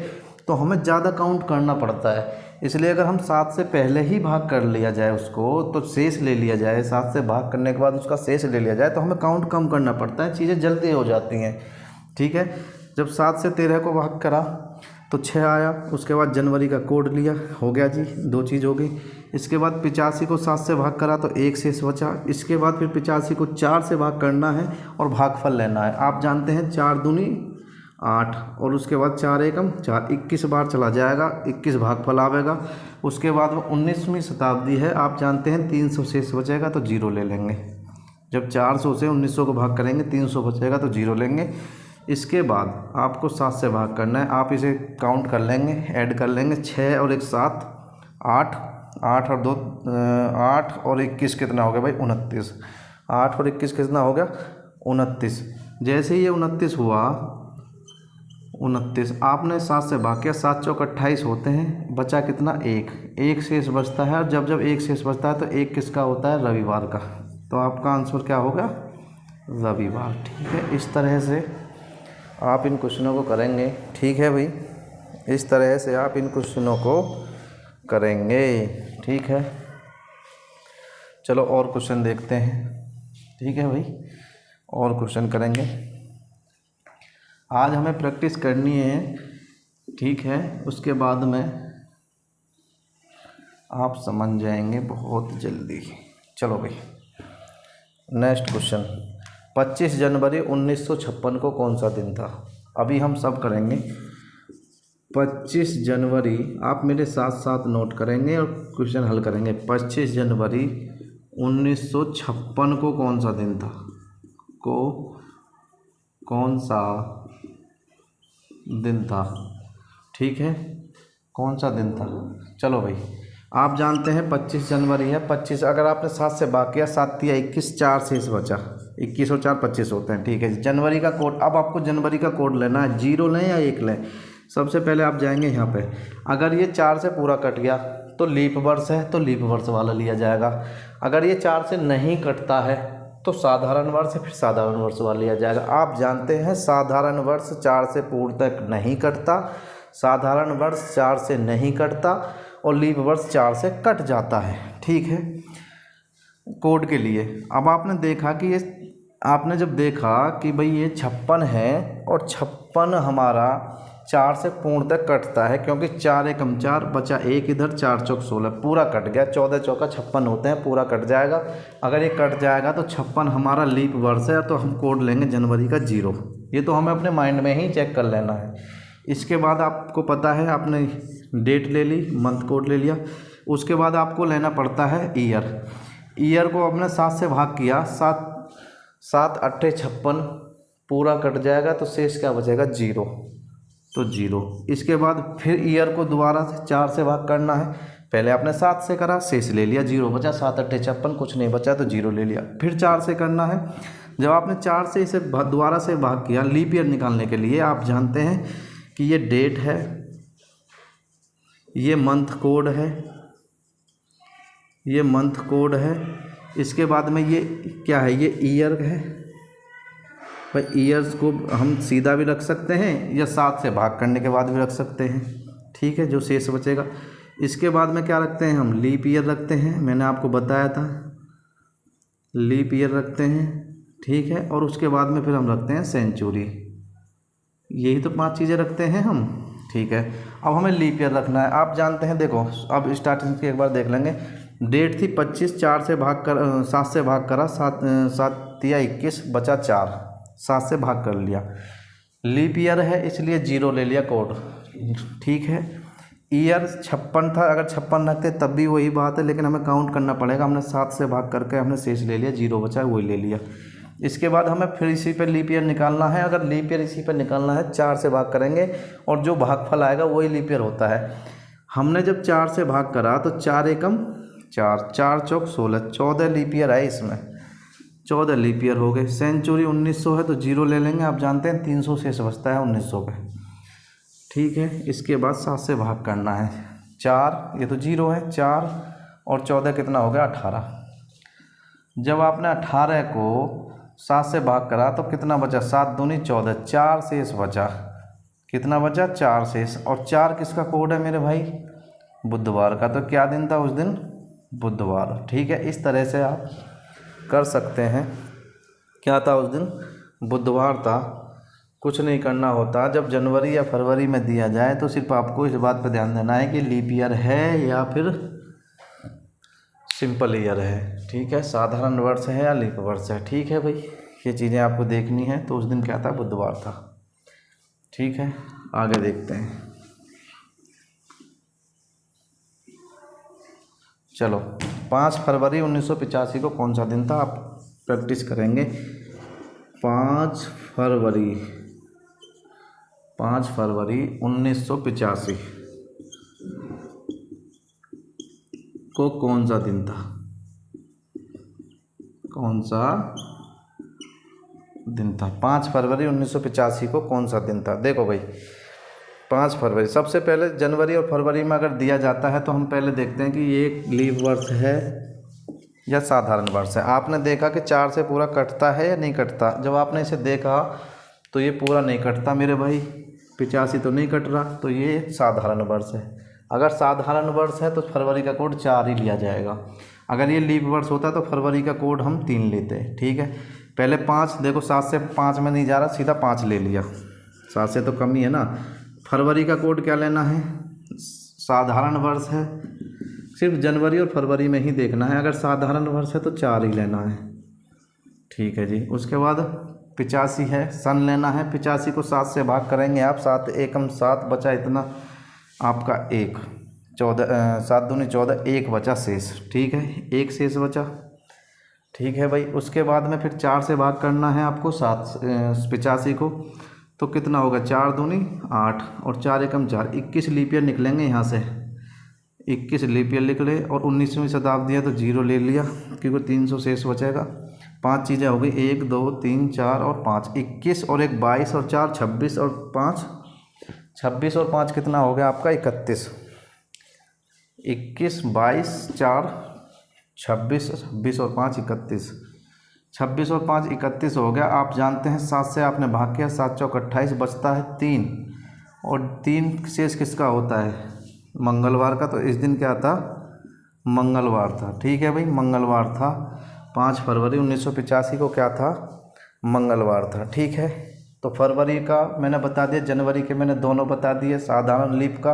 तो हमें ज़्यादा काउंट करना पड़ता है, इसलिए अगर हम 7 से पहले ही भाग कर लिया जाए उसको, तो शेष ले लिया जाए, 7 से भाग करने के बाद उसका शेष ले लिया जाए तो हमें काउंट कम करना पड़ता है, चीज़ें जल्दी हो जाती हैं, ठीक है। जब 7 से 13 को भाग करा तो 6 आया, उसके बाद जनवरी का कोड लिया, हो गया जी, 2 चीज़ हो गई। इसके बाद 85 को 7 से भाग करा तो 1 शेष बचा। इसके बाद फिर 85 को 4 से भाग करना है और भागफल लेना है। आप जानते हैं 4 दूनी 8, और उसके बाद 4 एकम 4, 21 बार चला जाएगा, 21 भागफल आवेगा। उसके बाद वो 19वीं शताब्दी है, आप जानते हैं 300 शेष बचेगा तो 0 ले लेंगे। जब 400 से 1900 को भाग करेंगे 300 बचेगा तो 0 लेंगे। इसके बाद आपको 7 से भाग करना है, आप इसे काउंट कर लेंगे, ऐड कर लेंगे, 6 और 1 7, 8, 8 और 2 8 और 21 कितना हो गया भाई 29, 8 और 21 कितना हो गया 29। जैसे ही ये 29 हुआ, 29 आपने 7 से भाग किया, 7 चौक 28 होते हैं, बचा कितना 1 शेष बचता है, और जब 1 शेष बचता है तो 1 किसका होता है, रविवार का। तो आपका आंसर क्या होगा, रविवार, ठीक है। इस तरह से आप इन क्वेश्चनों को करेंगे, ठीक है भाई, इस तरह से आप इन क्वेश्चनों को करेंगे, ठीक है। चलो और क्वेश्चन देखते हैं। ठीक है भाई, और क्वेश्चन करेंगे। आज हमें प्रैक्टिस करनी है, ठीक है। उसके बाद में आप समझ जाएंगे बहुत जल्दी। चलो भाई, नेक्स्ट क्वेश्चन। 25 जनवरी 1956 को कौन सा दिन था? अभी हम सब करेंगे। 25 जनवरी, आप मेरे साथ साथ नोट करेंगे और क्वेश्चन हल करेंगे। 25 जनवरी 1956 को कौन सा दिन था? कौन सा दिन था? ठीक है, कौन सा दिन था? चलो भाई, आप जानते हैं 25 जनवरी है। 25 अगर आपने 7 से भाग किया, 7 या 21, 4 शेष बचा। 21 और 4 25 होते हैं। ठीक है, जनवरी का कोड। अब आपको जनवरी का कोड लेना है। 0 लें या 1 लें? सबसे पहले आप जाएंगे यहाँ पे। अगर ये 4 से पूरा कट गया तो लीप वर्ष है, तो लीप वर्ष वाला लिया जाएगा। अगर ये 4 से नहीं कटता है तो साधारण वर्ष है, फिर साधारण वर्ष वाला लिया जाएगा। आप जानते हैं साधारण वर्ष 4 से पूर्ण तक नहीं कटता, साधारण वर्ष 4 से नहीं कटता और लीप वर्ष 4 से कट जाता है। ठीक है, कोड के लिए। अब आपने देखा कि ये, आपने जब देखा कि भाई ये 56 है और 56 हमारा 4 से पूर्ण तक कटता है, क्योंकि 4 एकम 4 बचा 1 इधर, 4 चौक 16 पूरा कट गया। 14 चौका 56 होते हैं, पूरा कट जाएगा। अगर ये कट जाएगा तो 56 हमारा लीप वर्ष है, तो हम कोड लेंगे जनवरी का 0। ये तो हमें अपने माइंड में ही चेक कर लेना है। इसके बाद आपको पता है, आपने डेट ले ली, मंथ कोड ले लिया। उसके बाद आपको लेना पड़ता है ईयर को आपने 7 से भाग किया, 7 8 56 पूरा कट जाएगा, तो शेष क्या बचेगा? 0, तो 0। इसके बाद फिर ईयर को दोबारा से 4 से भाग करना है। पहले आपने 7 से करा, शेष ले लिया, 0 बचा। 7 8 56 कुछ नहीं बचा, तो 0 ले लिया। फिर 4 से करना है। जब आपने 4 से इसे दोबारा से भाग किया लीप ईयर निकालने के लिए, आप जानते हैं कि ये डेट है, ये मंथ कोड है, ये मंथ कोड है। इसके बाद में ये क्या है? ये ईयर है भाई। ईयर्स को हम सीधा भी रख सकते हैं या 7 से भाग करने के बाद भी रख सकते हैं। ठीक है, जो शेष बचेगा। इसके बाद में क्या रखते हैं? हम लीप ईयर रखते हैं, मैंने आपको बताया था, लीप ईयर रखते हैं। ठीक है, और उसके बाद में फिर हम रखते हैं सेंचुरी। यही तो 5 चीज़ें रखते हैं हम। ठीक है, अब हमें लीप ईयर रखना है। आप जानते हैं, देखो अब स्टार्टिंग की एक बार देख लेंगे। डेट थी 25, 4 से भाग कर 7 से भाग करा, 7 या 21 बचा 4, 7 से भाग कर लिया। लीप ईयर है इसलिए 0 ले लिया कोड। ठीक है, ईयर 56 था, अगर 56 रखते तब भी वही बात है, लेकिन हमें काउंट करना पड़ेगा। हमने 7 से भाग करके हमने शेष ले लिया, 0 बचा वही ले लिया। इसके बाद हमें फिर इसी पे लीप ईयर निकालना है। अगर लीप ईयर इसी पे निकालना है, 4 से भाग करेंगे और जो भागफल आएगा वही लीप ईयर होता है। हमने जब 4 से भाग करा तो 4 एकम 4, 4 चौक 16, 14 लीप ईयर है इसमें, 14 लीप ईयर हो गए। सेंचुरी 1900 है तो 0 ले लेंगे। आप जानते हैं 300 शेष बचता है 1900 पे। ठीक है, इसके बाद 7 से भाग करना है। 4, ये तो 0 है, 4 और 14 कितना हो गया? 18। जब आपने 18 को 7 से भाग करा तो कितना बचा? 7 दूनी 14, 4 शेष बचा। कितना बचा? 4 शेष। और 4 किसका कोड है मेरे भाई? बुधवार का। तो क्या दिन था उस दिन? बुधवार। ठीक है, इस तरह से आप कर सकते हैं। क्या था उस दिन? बुधवार था। कुछ नहीं करना होता। जब जनवरी या फरवरी में दिया जाए तो सिर्फ आपको इस बात पर ध्यान देना है कि लीप ईयर है या फिर सिंपल ईयर है। ठीक है, साधारण वर्ष है या लीप वर्ष है। ठीक है भाई, ये चीज़ें आपको देखनी है। तो उस दिन क्या था? बुधवार था। ठीक है, आगे देखते हैं। चलो, 5 फरवरी 1985 को कौन सा दिन था? आप प्रैक्टिस करेंगे। 5 फरवरी 1985 को कौन सा दिन था? कौन सा दिन था? 5 फरवरी 1985 को कौन सा दिन था? देखो भाई, 5 फरवरी, सबसे पहले जनवरी और फरवरी में अगर दिया जाता है तो हम पहले देखते हैं कि ये लीप वर्ष है या साधारण वर्ष है। आपने देखा कि 4 से पूरा कटता है या नहीं कटता? जब आपने इसे देखा तो ये पूरा नहीं कटता मेरे भाई, 85 तो नहीं कट रहा, तो ये साधारण वर्ष है। अगर साधारण वर्ष है तो फरवरी का कोड 4 ही लिया जाएगा। अगर ये लीप वर्ष होता तो फरवरी का कोड हम 3 लेते, ठीक है। पहले 5, देखो 7 से 5 में नहीं जा रहा, सीधा 5 ले लिया, 7 से तो कम ही है ना। फरवरी का कोड क्या लेना है, साधारण वर्ष है, सिर्फ जनवरी और फरवरी में ही देखना है। अगर साधारण वर्ष है तो 4 ही लेना है, ठीक है जी। उसके बाद 85 है, सन लेना है। 85 को 7 से भाग करेंगे आप, 7 एकम 7 बचा इतना आपका 1, 14 7 दूनी 14, 1 बचा शेष, ठीक है, 1 शेष बचा, ठीक है भाई। उसके बाद में फिर 4 से भाग करना है आपको 85 को, तो कितना होगा, 4 दूनी 8 और 4 एकम 4, 21 लीप ईयर निकलेंगे यहाँ से, 21 लीप ईयर निकले। और 19वीं शताब्दी है तो 0 ले लिया क्योंकि 300 शेष बचेगा। 5 चीज़ें हो गई, 1 2 3 4 और 5, 21 और 1 22 और 4 26 और 5 26 और 5 कितना हो गया आपका 31, 21 22 4 26 26 और 5 31, 26 और 5 31 हो गया। आप जानते हैं 7 से आपने भाग किया, 7 चौक 28, बचता है 3, और 3 शेष किसका होता है, मंगलवार का। तो इस दिन क्या था, मंगलवार था, ठीक है भाई, मंगलवार था। 5 फरवरी 1985 को क्या था, मंगलवार था, ठीक है। तो फरवरी का मैंने बता दिया, जनवरी के मैंने दोनों बता दिए, साधारण लीप का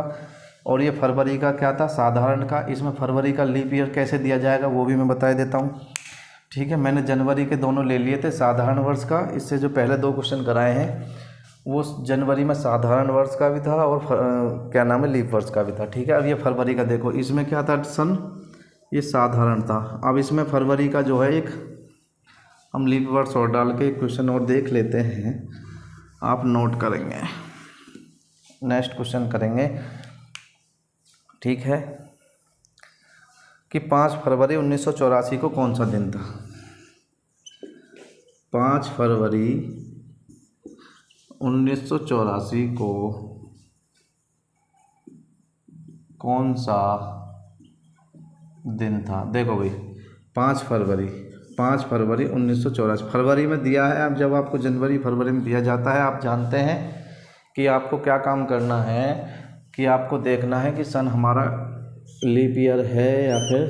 और ये फरवरी का क्या था, साधारण का। इसमें फरवरी का लीप ईयर कैसे दिया जाएगा वो भी मैं बता देता हूँ, ठीक है। मैंने जनवरी के दोनों ले लिए थे, साधारण वर्ष का, इससे जो पहले 2 क्वेश्चन कराए हैं वो जनवरी में साधारण वर्ष का भी था और क्या नाम है, लीप वर्ष का भी था, ठीक है। अब ये फरवरी का देखो, इसमें क्या था सन, ये साधारण था। अब इसमें फरवरी का जो है एक हम लीप वर्ष और डाल के एक क्वेश्चन और देख लेते हैं, आप नोट करेंगे, नेक्स्ट क्वेश्चन करेंगे, ठीक है, कि 5 फरवरी 1984 को कौन सा दिन था। 5 फरवरी 1984 को कौन सा दिन था, देखो भाई 5 फरवरी 1984, फरवरी में दिया है। अब जब आपको जनवरी फरवरी में दिया जाता है, आप जानते हैं कि आपको क्या काम करना है, कि आपको देखना है कि सन हमारा लीप ईयर है या फिर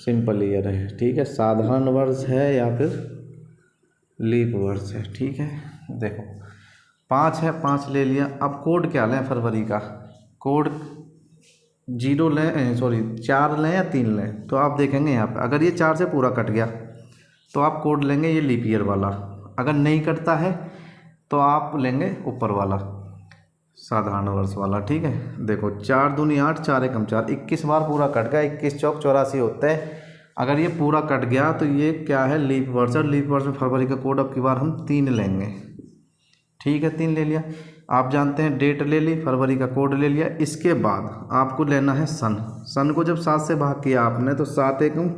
सिंपल ईयर है, ठीक है, साधारण वर्ष है या फिर लीप वर्ष है, ठीक है। देखो 5 है, 5 ले लिया। अब कोड क्या लें फरवरी का, कोड 0 लें, सॉरी 4 लें या 3 लें, तो आप देखेंगे यहाँ पे अगर ये 4 से पूरा कट गया तो आप कोड लेंगे ये लीप ईयर वाला, अगर नहीं कटता है तो आप लेंगे ऊपर वाला साधारण वर्ष वाला, ठीक है। देखो 4 दूनी 8, 4 एकम 4, 21 बार पूरा कट गया, 21 चौक 84 होते हैं। अगर ये पूरा कट गया तो ये क्या है, लीप वर्ष, और लीप वर्ष में फरवरी का कोड अब की बार हम 3 लेंगे, ठीक है, 3 ले लिया। आप जानते हैं डेट ले ली, फरवरी का कोड ले लिया। इसके बाद आपको लेना है सन, सन को जब 7 से भाग किया आपने तो 7 एकम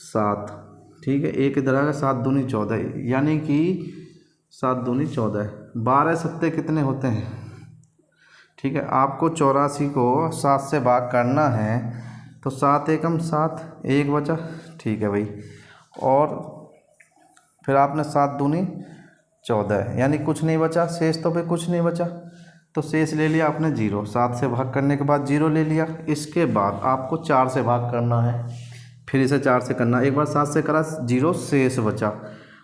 7, ठीक है, 1 इधर आ गया, 7 दूनी 14, यानी कि 7 दूनी 14, 12 सत्ते कितने होते हैं, ठीक है। आपको 84 को 7 से भाग करना है तो 7 एकम 7, 1 बचा, ठीक है भाई। और फिर आपने 7 दूनी 14, यानी कुछ नहीं बचा, शेष तो भाई कुछ नहीं बचा, तो शेष ले लिया आपने 0, 7 से भाग करने के बाद 0 ले लिया। इसके बाद आपको 4 से भाग करना है, फिर इसे 4 से करना, एक बार 7 से करा 0 शेष बचा,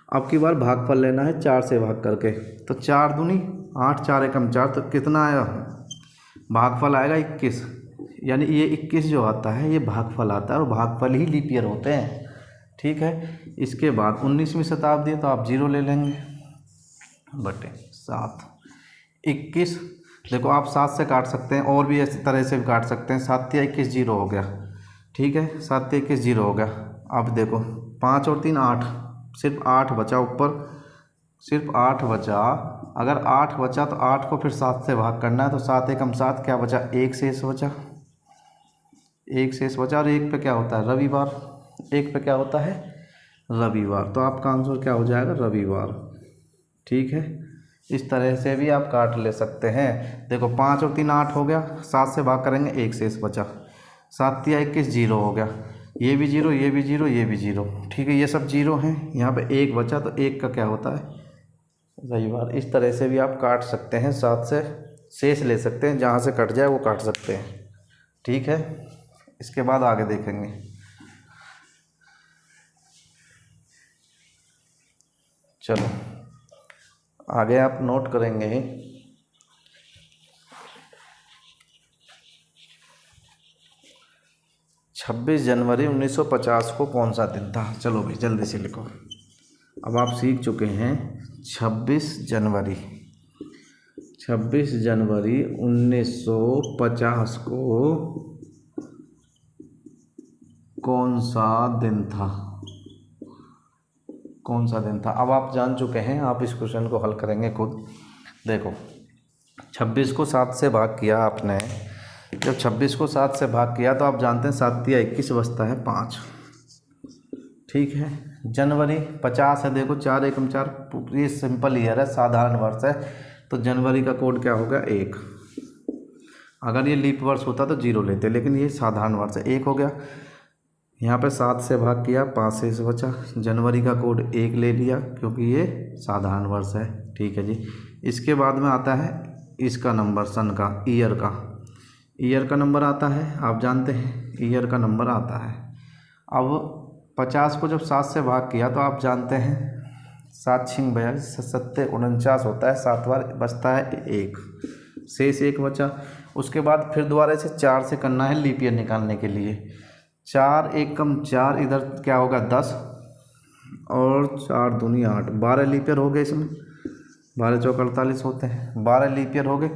अब की बार भागफल लेना है 4 से भाग करके, तो 4 दूनी 8, 4 एकम 4, तो कितना आया, भागफल आएगा 21, यानी ये 21 जो आता है ये भागफल आता है और भागफल ही लीप ईयर होते हैं, ठीक है। इसके बाद 19वीं शताब्दी तो आप 0 ले लेंगे बटे 7, 21, देखो आप 7 से काट सकते हैं और भी इस तरह से भी काट सकते हैं, 7 या 21 0 हो गया, ठीक है, 7 या 21 0 हो गया। अब देखो 5 और 3 8, सिर्फ 8 बचा ऊपर, सिर्फ 8 बचा। अगर 8 बचा तो 8 को फिर 7 से भाग करना है, तो 7 एकम 7 क्या बचा, 1 शेष बचा, 1 शेष बचा। और 1 पे क्या होता है, रविवार, 1 पे क्या होता है, रविवार, तो आपका आंसर क्या हो जाएगा, रविवार, ठीक है। इस तरह से भी आप काट ले सकते हैं। देखो 5 और 3 8 हो गया, 7 से भाग करेंगे 1 शेष बचा, 7 या 21 0 हो गया, ये भी 0, ये भी 0, ये भी 0, ठीक है, ये सब 0 हैं। यहाँ पे 1 बचा तो 1 का क्या होता है, रविवार। इस तरह से भी आप काट सकते हैं, 7 से शेष ले सकते हैं, जहाँ से कट जाए वो काट सकते हैं, ठीक है। इसके बाद आगे देखेंगे। चलो आगे आप नोट करेंगे 26 जनवरी 1950 को कौन सा दिन था। चलो भाई जल्दी से लिखो। अब आप सीख चुके हैं 26 जनवरी 1950 को कौन सा दिन था, कौन सा दिन था। अब आप जान चुके हैं, आप इस क्वेश्चन को हल करेंगे खुद। देखो 26 को 7 से भाग किया आपने, जब 26 को 7 से भाग किया तो आप जानते हैं 7 या 21 बचता है 5, ठीक है। जनवरी 50 है, देखो 4 एकम 4, ये सिंपल ईयर है, साधारण वर्ष है, तो जनवरी का कोड क्या होगा 1। अगर ये लीप वर्ष होता तो 0 लेते, लेकिन ये साधारण वर्ष है, 1 हो गया। यहाँ पे 7 से भाग किया, 5 शेष बचा, जनवरी का कोड 1 ले लिया क्योंकि ये साधारण वर्ष है, ठीक है जी। इसके बाद में आता है इसका नंबर, सन का, ईयर का नंबर आता है, आप जानते हैं ईयर का नंबर आता है। अब 50 को जब 7 से भाग किया तो आप जानते हैं 7 छिंग 42, 7 49 होता है, 7 बार बचता है 1, शेष 1 बचा। उसके बाद फिर दोबारा से 4 से करना है लीप ईयर निकालने के लिए। 4 एकम 4, इधर क्या होगा 10 और 4 दूनी 8, 12 लीप ईयर हो गए इसमें, 12 चौक 48 होते हैं, 12 लीप ईयर हो गए।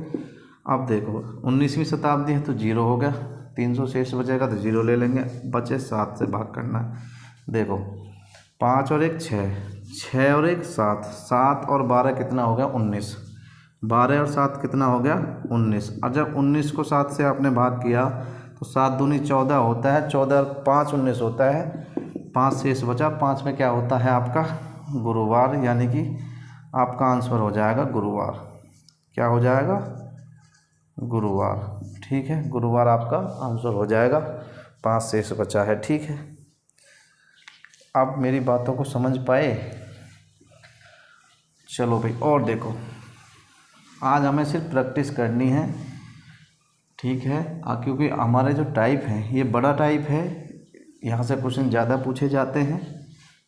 अब देखो 19वीं शताब्दी है तो 0 हो गया, 300 शेष बचेगा तो 0 ले लेंगे, बचे 7 से भाग करना है। देखो 5 और 1 6, 6 और 1 7, 7 और 12 कितना हो गया 19, 12 और 7 कितना हो गया 19। और जब 19 को 7 से आपने भाग किया तो 7 दूनी 14 होता है, 14 और 5 19 होता है, 5 शेष बचा, 5 में क्या होता है आपका गुरुवार, यानी कि आपका आंसर हो जाएगा गुरुवार। क्या हो जाएगा गुरुवार, ठीक है, गुरुवार आपका आंसर हो जाएगा, 5 शेष बचा है, ठीक है। आप मेरी बातों को समझ पाए। चलो भाई और देखो, आज हमें सिर्फ प्रैक्टिस करनी है, ठीक है, क्योंकि हमारे जो टाइप हैं ये बड़ा टाइप है, यहाँ से क्वेश्चन ज़्यादा पूछे जाते हैं,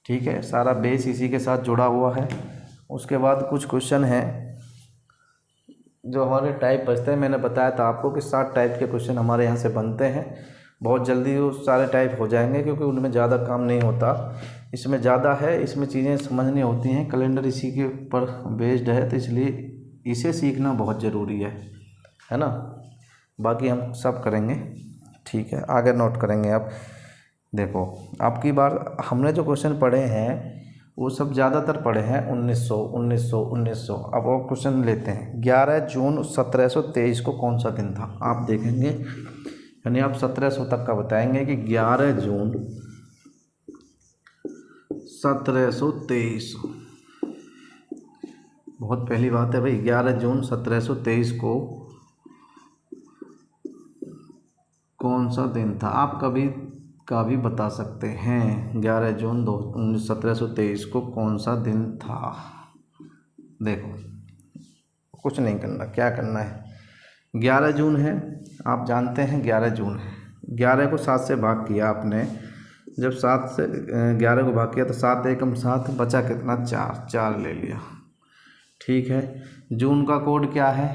ठीक है, सारा बेस इसी के साथ जुड़ा हुआ है। उसके बाद कुछ क्वेश्चन हैं जो हमारे टाइप बचते हैं, मैंने बताया था आपको कि 7 टाइप के क्वेश्चन हमारे यहाँ से बनते हैं, बहुत जल्दी वो सारे टाइप हो जाएंगे क्योंकि उनमें ज़्यादा काम नहीं होता, इसमें ज़्यादा है, इसमें चीज़ें समझनी होती हैं, कैलेंडर इसी के ऊपर बेस्ड है, तो इसलिए इसे सीखना बहुत ज़रूरी है ना। बाकी हम सब करेंगे, ठीक है, आगे नोट करेंगे आप। देखो आपकी बार हमने जो क्वेश्चन पढ़े हैं वो सब ज़्यादातर पढ़े हैं 1900। अब और क्वेश्चन लेते हैं। 11 जून 1723 को कौन सा दिन था, आप देखेंगे, यानी आप 1700 तक का बताएंगे कि 11 जून 1723, बहुत पहली बात है भाई, 11 जून 1723 को कौन सा दिन था, आप कभी का भी बता सकते हैं। 11 जून 1723 को कौन सा दिन था। देखो कुछ नहीं करना, क्या करना है, 11 जून है, आप जानते हैं 11 जून है, 11 को 7 से भाग किया आपने, जब 7 से 11 को भाग किया तो 7 एकम 7, बचा कितना 4, 4 ले लिया, ठीक है। जून का कोड क्या है,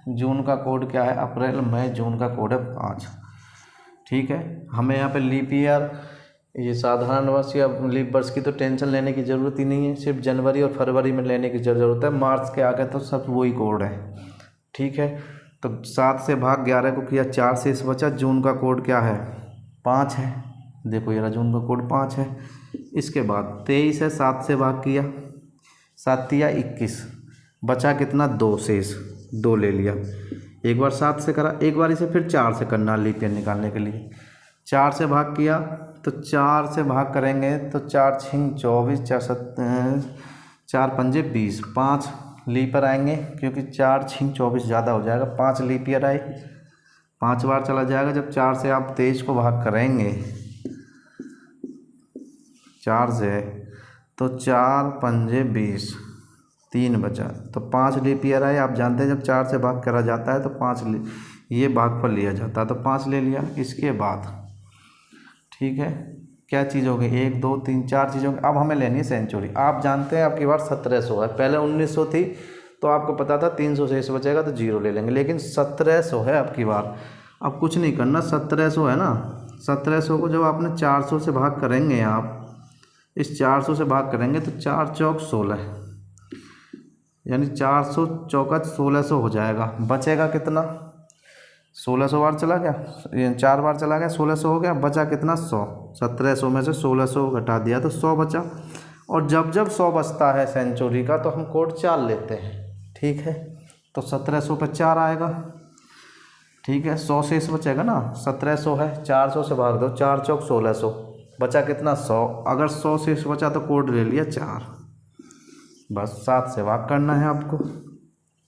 जून का कोड क्या है, अप्रैल मई, जून का कोड है 5, ठीक है। हमें यहाँ पे लीप ईयर, ये साधारण वर्ष या लीप वर्ष की तो टेंशन लेने की ज़रूरत ही नहीं है, सिर्फ जनवरी और फरवरी में लेने की ज़रूरत है, मार्च के आगे तो सब वही कोड है, ठीक है। तो 7 से भाग 11 को किया, 4 शेष बचा, जून का कोड क्या है 5 है, देखो ये रहा जून का कोड 5 है। इसके बाद 23 है, 7 से भाग किया, 7 या 21, बचा कितना 2 शेष, 2 ले लिया, एक बार 7 से करा, एक बार इसे फिर 4 से करना लीप ईयर निकालने के लिए। 4 से भाग किया तो 4 से भाग करेंगे तो 4 छिंग 24, 4 पंजे 20, 5 लीप ईयर आएंगे क्योंकि 4 छिंग 24 ज़्यादा हो जाएगा, 5 लीप ईयर आए, 5 बार चला जाएगा। जब 4 से आप 23 को भाग करेंगे 4 से तो 4 पंजे 20, 3 बचा, तो 5 लीप ईयर आए। आप जानते हैं जब 4 से भाग करा जाता है तो 5 ये भाग पर लिया जाता है, तो 5 ले लिया। इसके बाद ठीक है, क्या चीज़ हो गई, 1 2 3 4 चीज़ हो गई। अब हमें लेनी है सेंचुरी। आप जानते हैं आपकी बार 1700 है, पहले 1900 थी तो आपको पता था 300 शेष बचेगा तो 0 ले लेंगे, लेकिन 1700 है आपकी बार। अब कुछ नहीं करना, 1700 है ना, 1700 को जब आपने 400 से भाग करेंगे, आप इस 400 से भाग करेंगे तो 4 चौक 16, यानी 400 चौका 1600 हो जाएगा। बचेगा कितना, 1600 बार चला गया, 4 बार चला गया, 1600 हो गया, बचा कितना 100। 1700 में से 1600 घटा दिया तो 100 बचा। और जब जब 100 बचता है सेंचुरी का तो हम कोड 4 लेते हैं, ठीक है। तो 1700 पे 4 आएगा, ठीक है। 100 शेष बचेगा ना, 1700 है, 400 से भाग दो, 4 चौक 1600, बचा कितना 100। अगर 100 शेष बचा तो कोड ले लिया 4, बस 7 से भाग करना है आपको।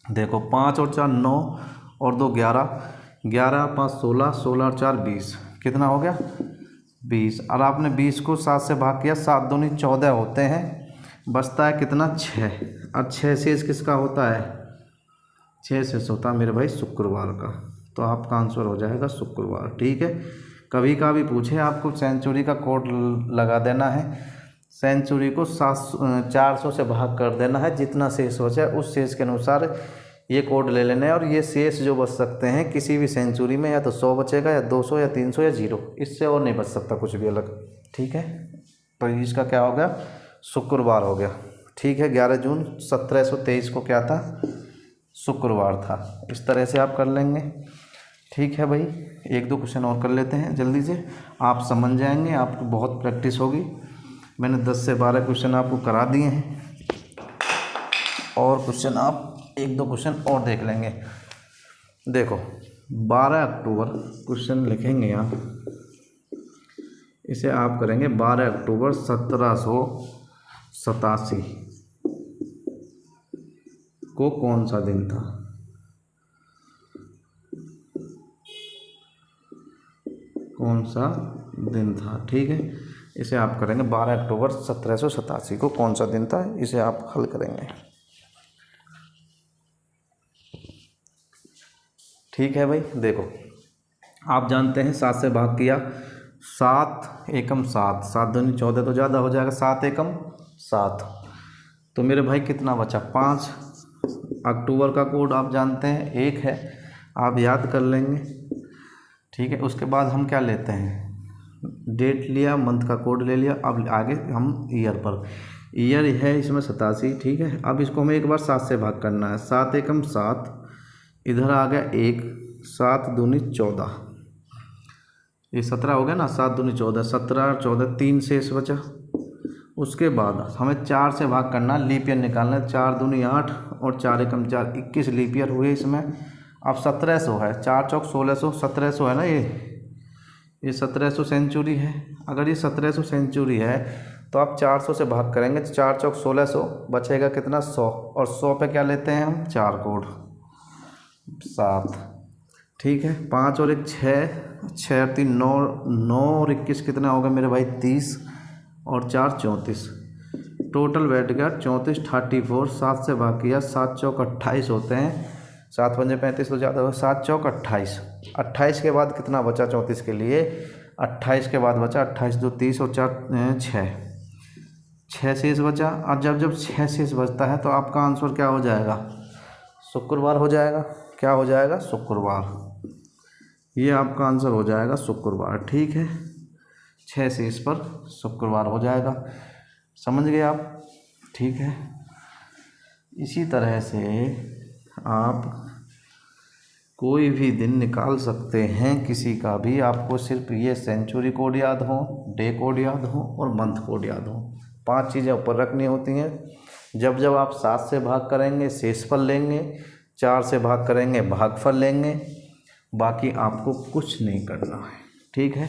देखो 5 और 4 9 और 2 11, 11 5 16, 16 और 4 20, कितना हो गया 20। और आपने 20 को 7 से भाग किया, 7 दूनी 14 होते हैं, बचता है कितना 6। और 6 शेष किसका होता है, 6 शेष होता है मेरे भाई शुक्रवार का। तो आपका आंसर हो जाएगा शुक्रवार, ठीक है। कभी का भी पूछे आपको सेंचुरी का कोड लगा देना है, सेंचुरी को 400 से भाग कर देना है, जितना शेष बचा है उस शेष के अनुसार ये कोड ले लेना है। और ये शेष जो बच सकते हैं किसी भी सेंचुरी में, या तो 100 बचेगा या 200 या 300 या 0, इससे और नहीं बच सकता कुछ भी अलग, ठीक है। तो इसका क्या हो गया, शुक्रवार हो गया, ठीक है। 11 जून 1723 को क्या था, शुक्रवार था। इस तरह से आप कर लेंगे, ठीक है भाई। 1 2 क्वेश्चन और कर लेते हैं जल्दी से, आप समझ जाएंगे, आपको बहुत प्रैक्टिस होगी। मैंने 10 से 12 क्वेश्चन आपको करा दिए हैं, और क्वेश्चन आप 1 2 क्वेश्चन और देख लेंगे। देखो 12 अक्टूबर क्वेश्चन लिखेंगे आप, इसे आप करेंगे 12 अक्टूबर 1787 को कौन सा दिन था। कौन सा दिन था, ठीक है। इसे आप करेंगे 12 अक्टूबर 1787 को कौन सा दिन था, इसे आप हल करेंगे, ठीक है भाई। देखो आप जानते हैं 7 से भाग किया, 7 एकम 7, 7 दूनी 14 तो ज़्यादा हो जाएगा, 7 एकम 7, तो मेरे भाई कितना बचा 5। अक्टूबर का कोड आप जानते हैं 1 है, आप याद कर लेंगे, ठीक है। उसके बाद हम क्या लेते हैं, डेट लिया, मंथ का कोड ले लिया। अब आगे हम ईयर पर, ईयर है इसमें 87, ठीक है। अब इसको हमें एक बार 7 से भाग करना है, 7 एकम 7, इधर आ गया 1, 7 दूनी 14, ये 17 हो गया ना, 7 दूनी 14, 17 और 14 3 शेष बचा। उसके बाद हमें 4 से भाग करना, लीप ईयर निकालना है, 4 दूनी 8 और 4 एकम 4, 21 लीप ईयर हुए इसमें। अब 1700 है, 4 चौक 1600, 1700 है ना, ये 1700 सेंचुरी है। अगर ये 1700 सेंचुरी है तो आप 400 से भाग करेंगे तो 4 चौक 1600, बचेगा कितना 100। और 100 पे क्या लेते हैं हम, 4 कोड 7, ठीक है। 5 और 1 6, 6 और 3 9, 9 और 21 कितना होगा मेरे भाई 30, और 4 34, टोटल बैठ गया 34 34। 7 से भाग किया, 7 चौक 28 होते हैं, 7 पंजे 35 तो ज़्यादा हो, 7 चौक 28, 28 के बाद कितना बचा 34 के लिए, 28 के बाद बचा 28 2 30 और 4 6 शेष बचा। और जब जब 6 शेष बचता है तो आपका आंसर क्या हो जाएगा, शुक्रवार हो जाएगा। क्या हो जाएगा, शुक्रवार, ये आपका आंसर हो जाएगा शुक्रवार, ठीक है। 6 शेष पर शुक्रवार हो जाएगा, समझ गए आप, ठीक है। इसी तरह से आप कोई भी दिन निकाल सकते हैं किसी का भी, आपको सिर्फ ये सेंचुरी कोड याद हो, डे कोड याद हो और मंथ कोड याद हो, 5 चीज़ें ऊपर रखनी होती हैं। जब जब आप 7 से भाग करेंगे शेषफल लेंगे, 4 से भाग करेंगे भागफल लेंगे, बाकी आपको कुछ नहीं करना है, ठीक है।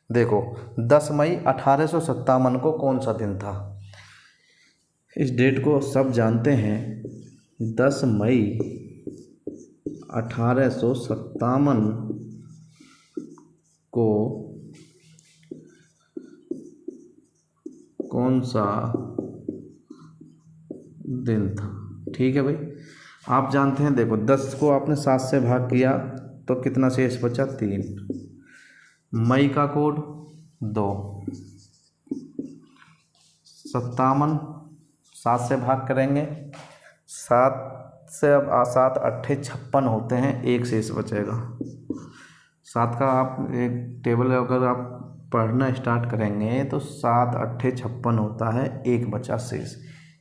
देखो 10 मई 1857 को कौन सा दिन था, इस डेट को सब जानते हैं। 10 मई 1857 को कौन सा दिन था, ठीक है भाई। आप जानते हैं, देखो 10 को आपने 7 से भाग किया तो कितना शेष बचा 3। मई का कोड 2, 57 7 से भाग करेंगे, 7 से अब 7 अट्ठे 56 होते हैं, एक शेष बचेगा। 7 का आप एक टेबल अगर आप पढ़ना स्टार्ट करेंगे तो 7 अट्ठे 56 होता है, एक बचा शेष।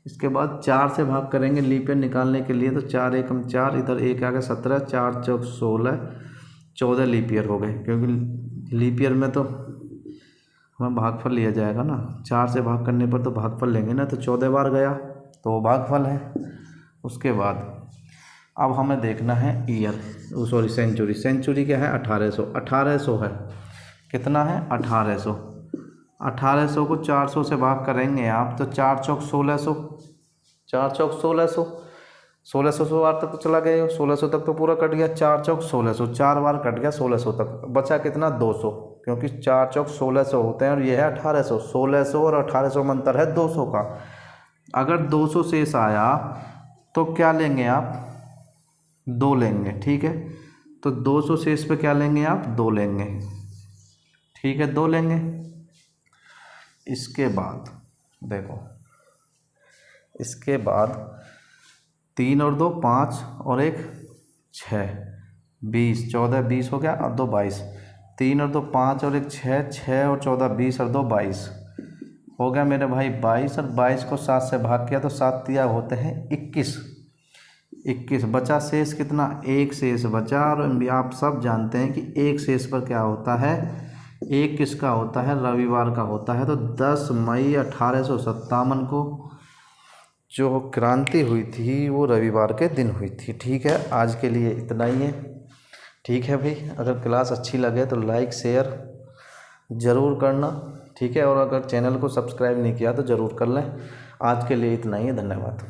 इसके बाद 4 से भाग करेंगे लीप ईयर निकालने के लिए, तो 4 एकम 4, इधर एक आ गया 17, 4 चौक 16, 14 लीप ईयर हो गए, क्योंकि लीप ईयर में तो हमें भागफल लिया जाएगा ना। 4 से भाग करने पर तो भागफल लेंगे ना, तो 14 बार गया तो वो भागफल है। उसके बाद अब हमें देखना है ईयर, सॉरी सेंचुरी। सेंचुरी क्या है? 1800। 1800 है, कितना है? 1800। 1800 को 400 से भाग करेंगे आप, तो 4 चौक 1600, 4 चौक 1600, 1600 बार तक तो चला गया, 1600 तक तो पूरा कट गया। 4 चौक 1600, 4 बार कट गया 1600 तक, बचा कितना? 200, क्योंकि 4 चौक 1600 होते हैं और ये है 1800। 1600 और 1800 में अंतर है 200 का। अगर 200 शेष आया तो क्या लेंगे आप? 2 लेंगे, ठीक है। तो 200 शेष पे क्या लेंगे आप? 2 लेंगे, ठीक है, 2 लेंगे। इसके बाद देखो, इसके बाद 3 और 2 5 और 1 6, 20, 14 20 हो गया, और 2 22। 3 और 2 5 और 1 6, 6 और 14 20 और 2 22 हो गया मेरे भाई 22। और 22 को 7 से भाग किया तो 7 तिया होते हैं 21। 21 बचा शेष कितना? एक शेष बचा। और आप सब जानते हैं कि एक शेष पर क्या होता है? एक किसका होता है? रविवार का होता है। तो 10 मई 1857 को जो क्रांति हुई थी वो रविवार के दिन हुई थी। ठीक है, आज के लिए इतना ही है। ठीक है भाई, अगर क्लास अच्छी लगे तो लाइक शेयर ज़रूर करना, ठीक है। और अगर चैनल को सब्सक्राइब नहीं किया तो ज़रूर कर लें। आज के लिए इतना ही है, धन्यवाद।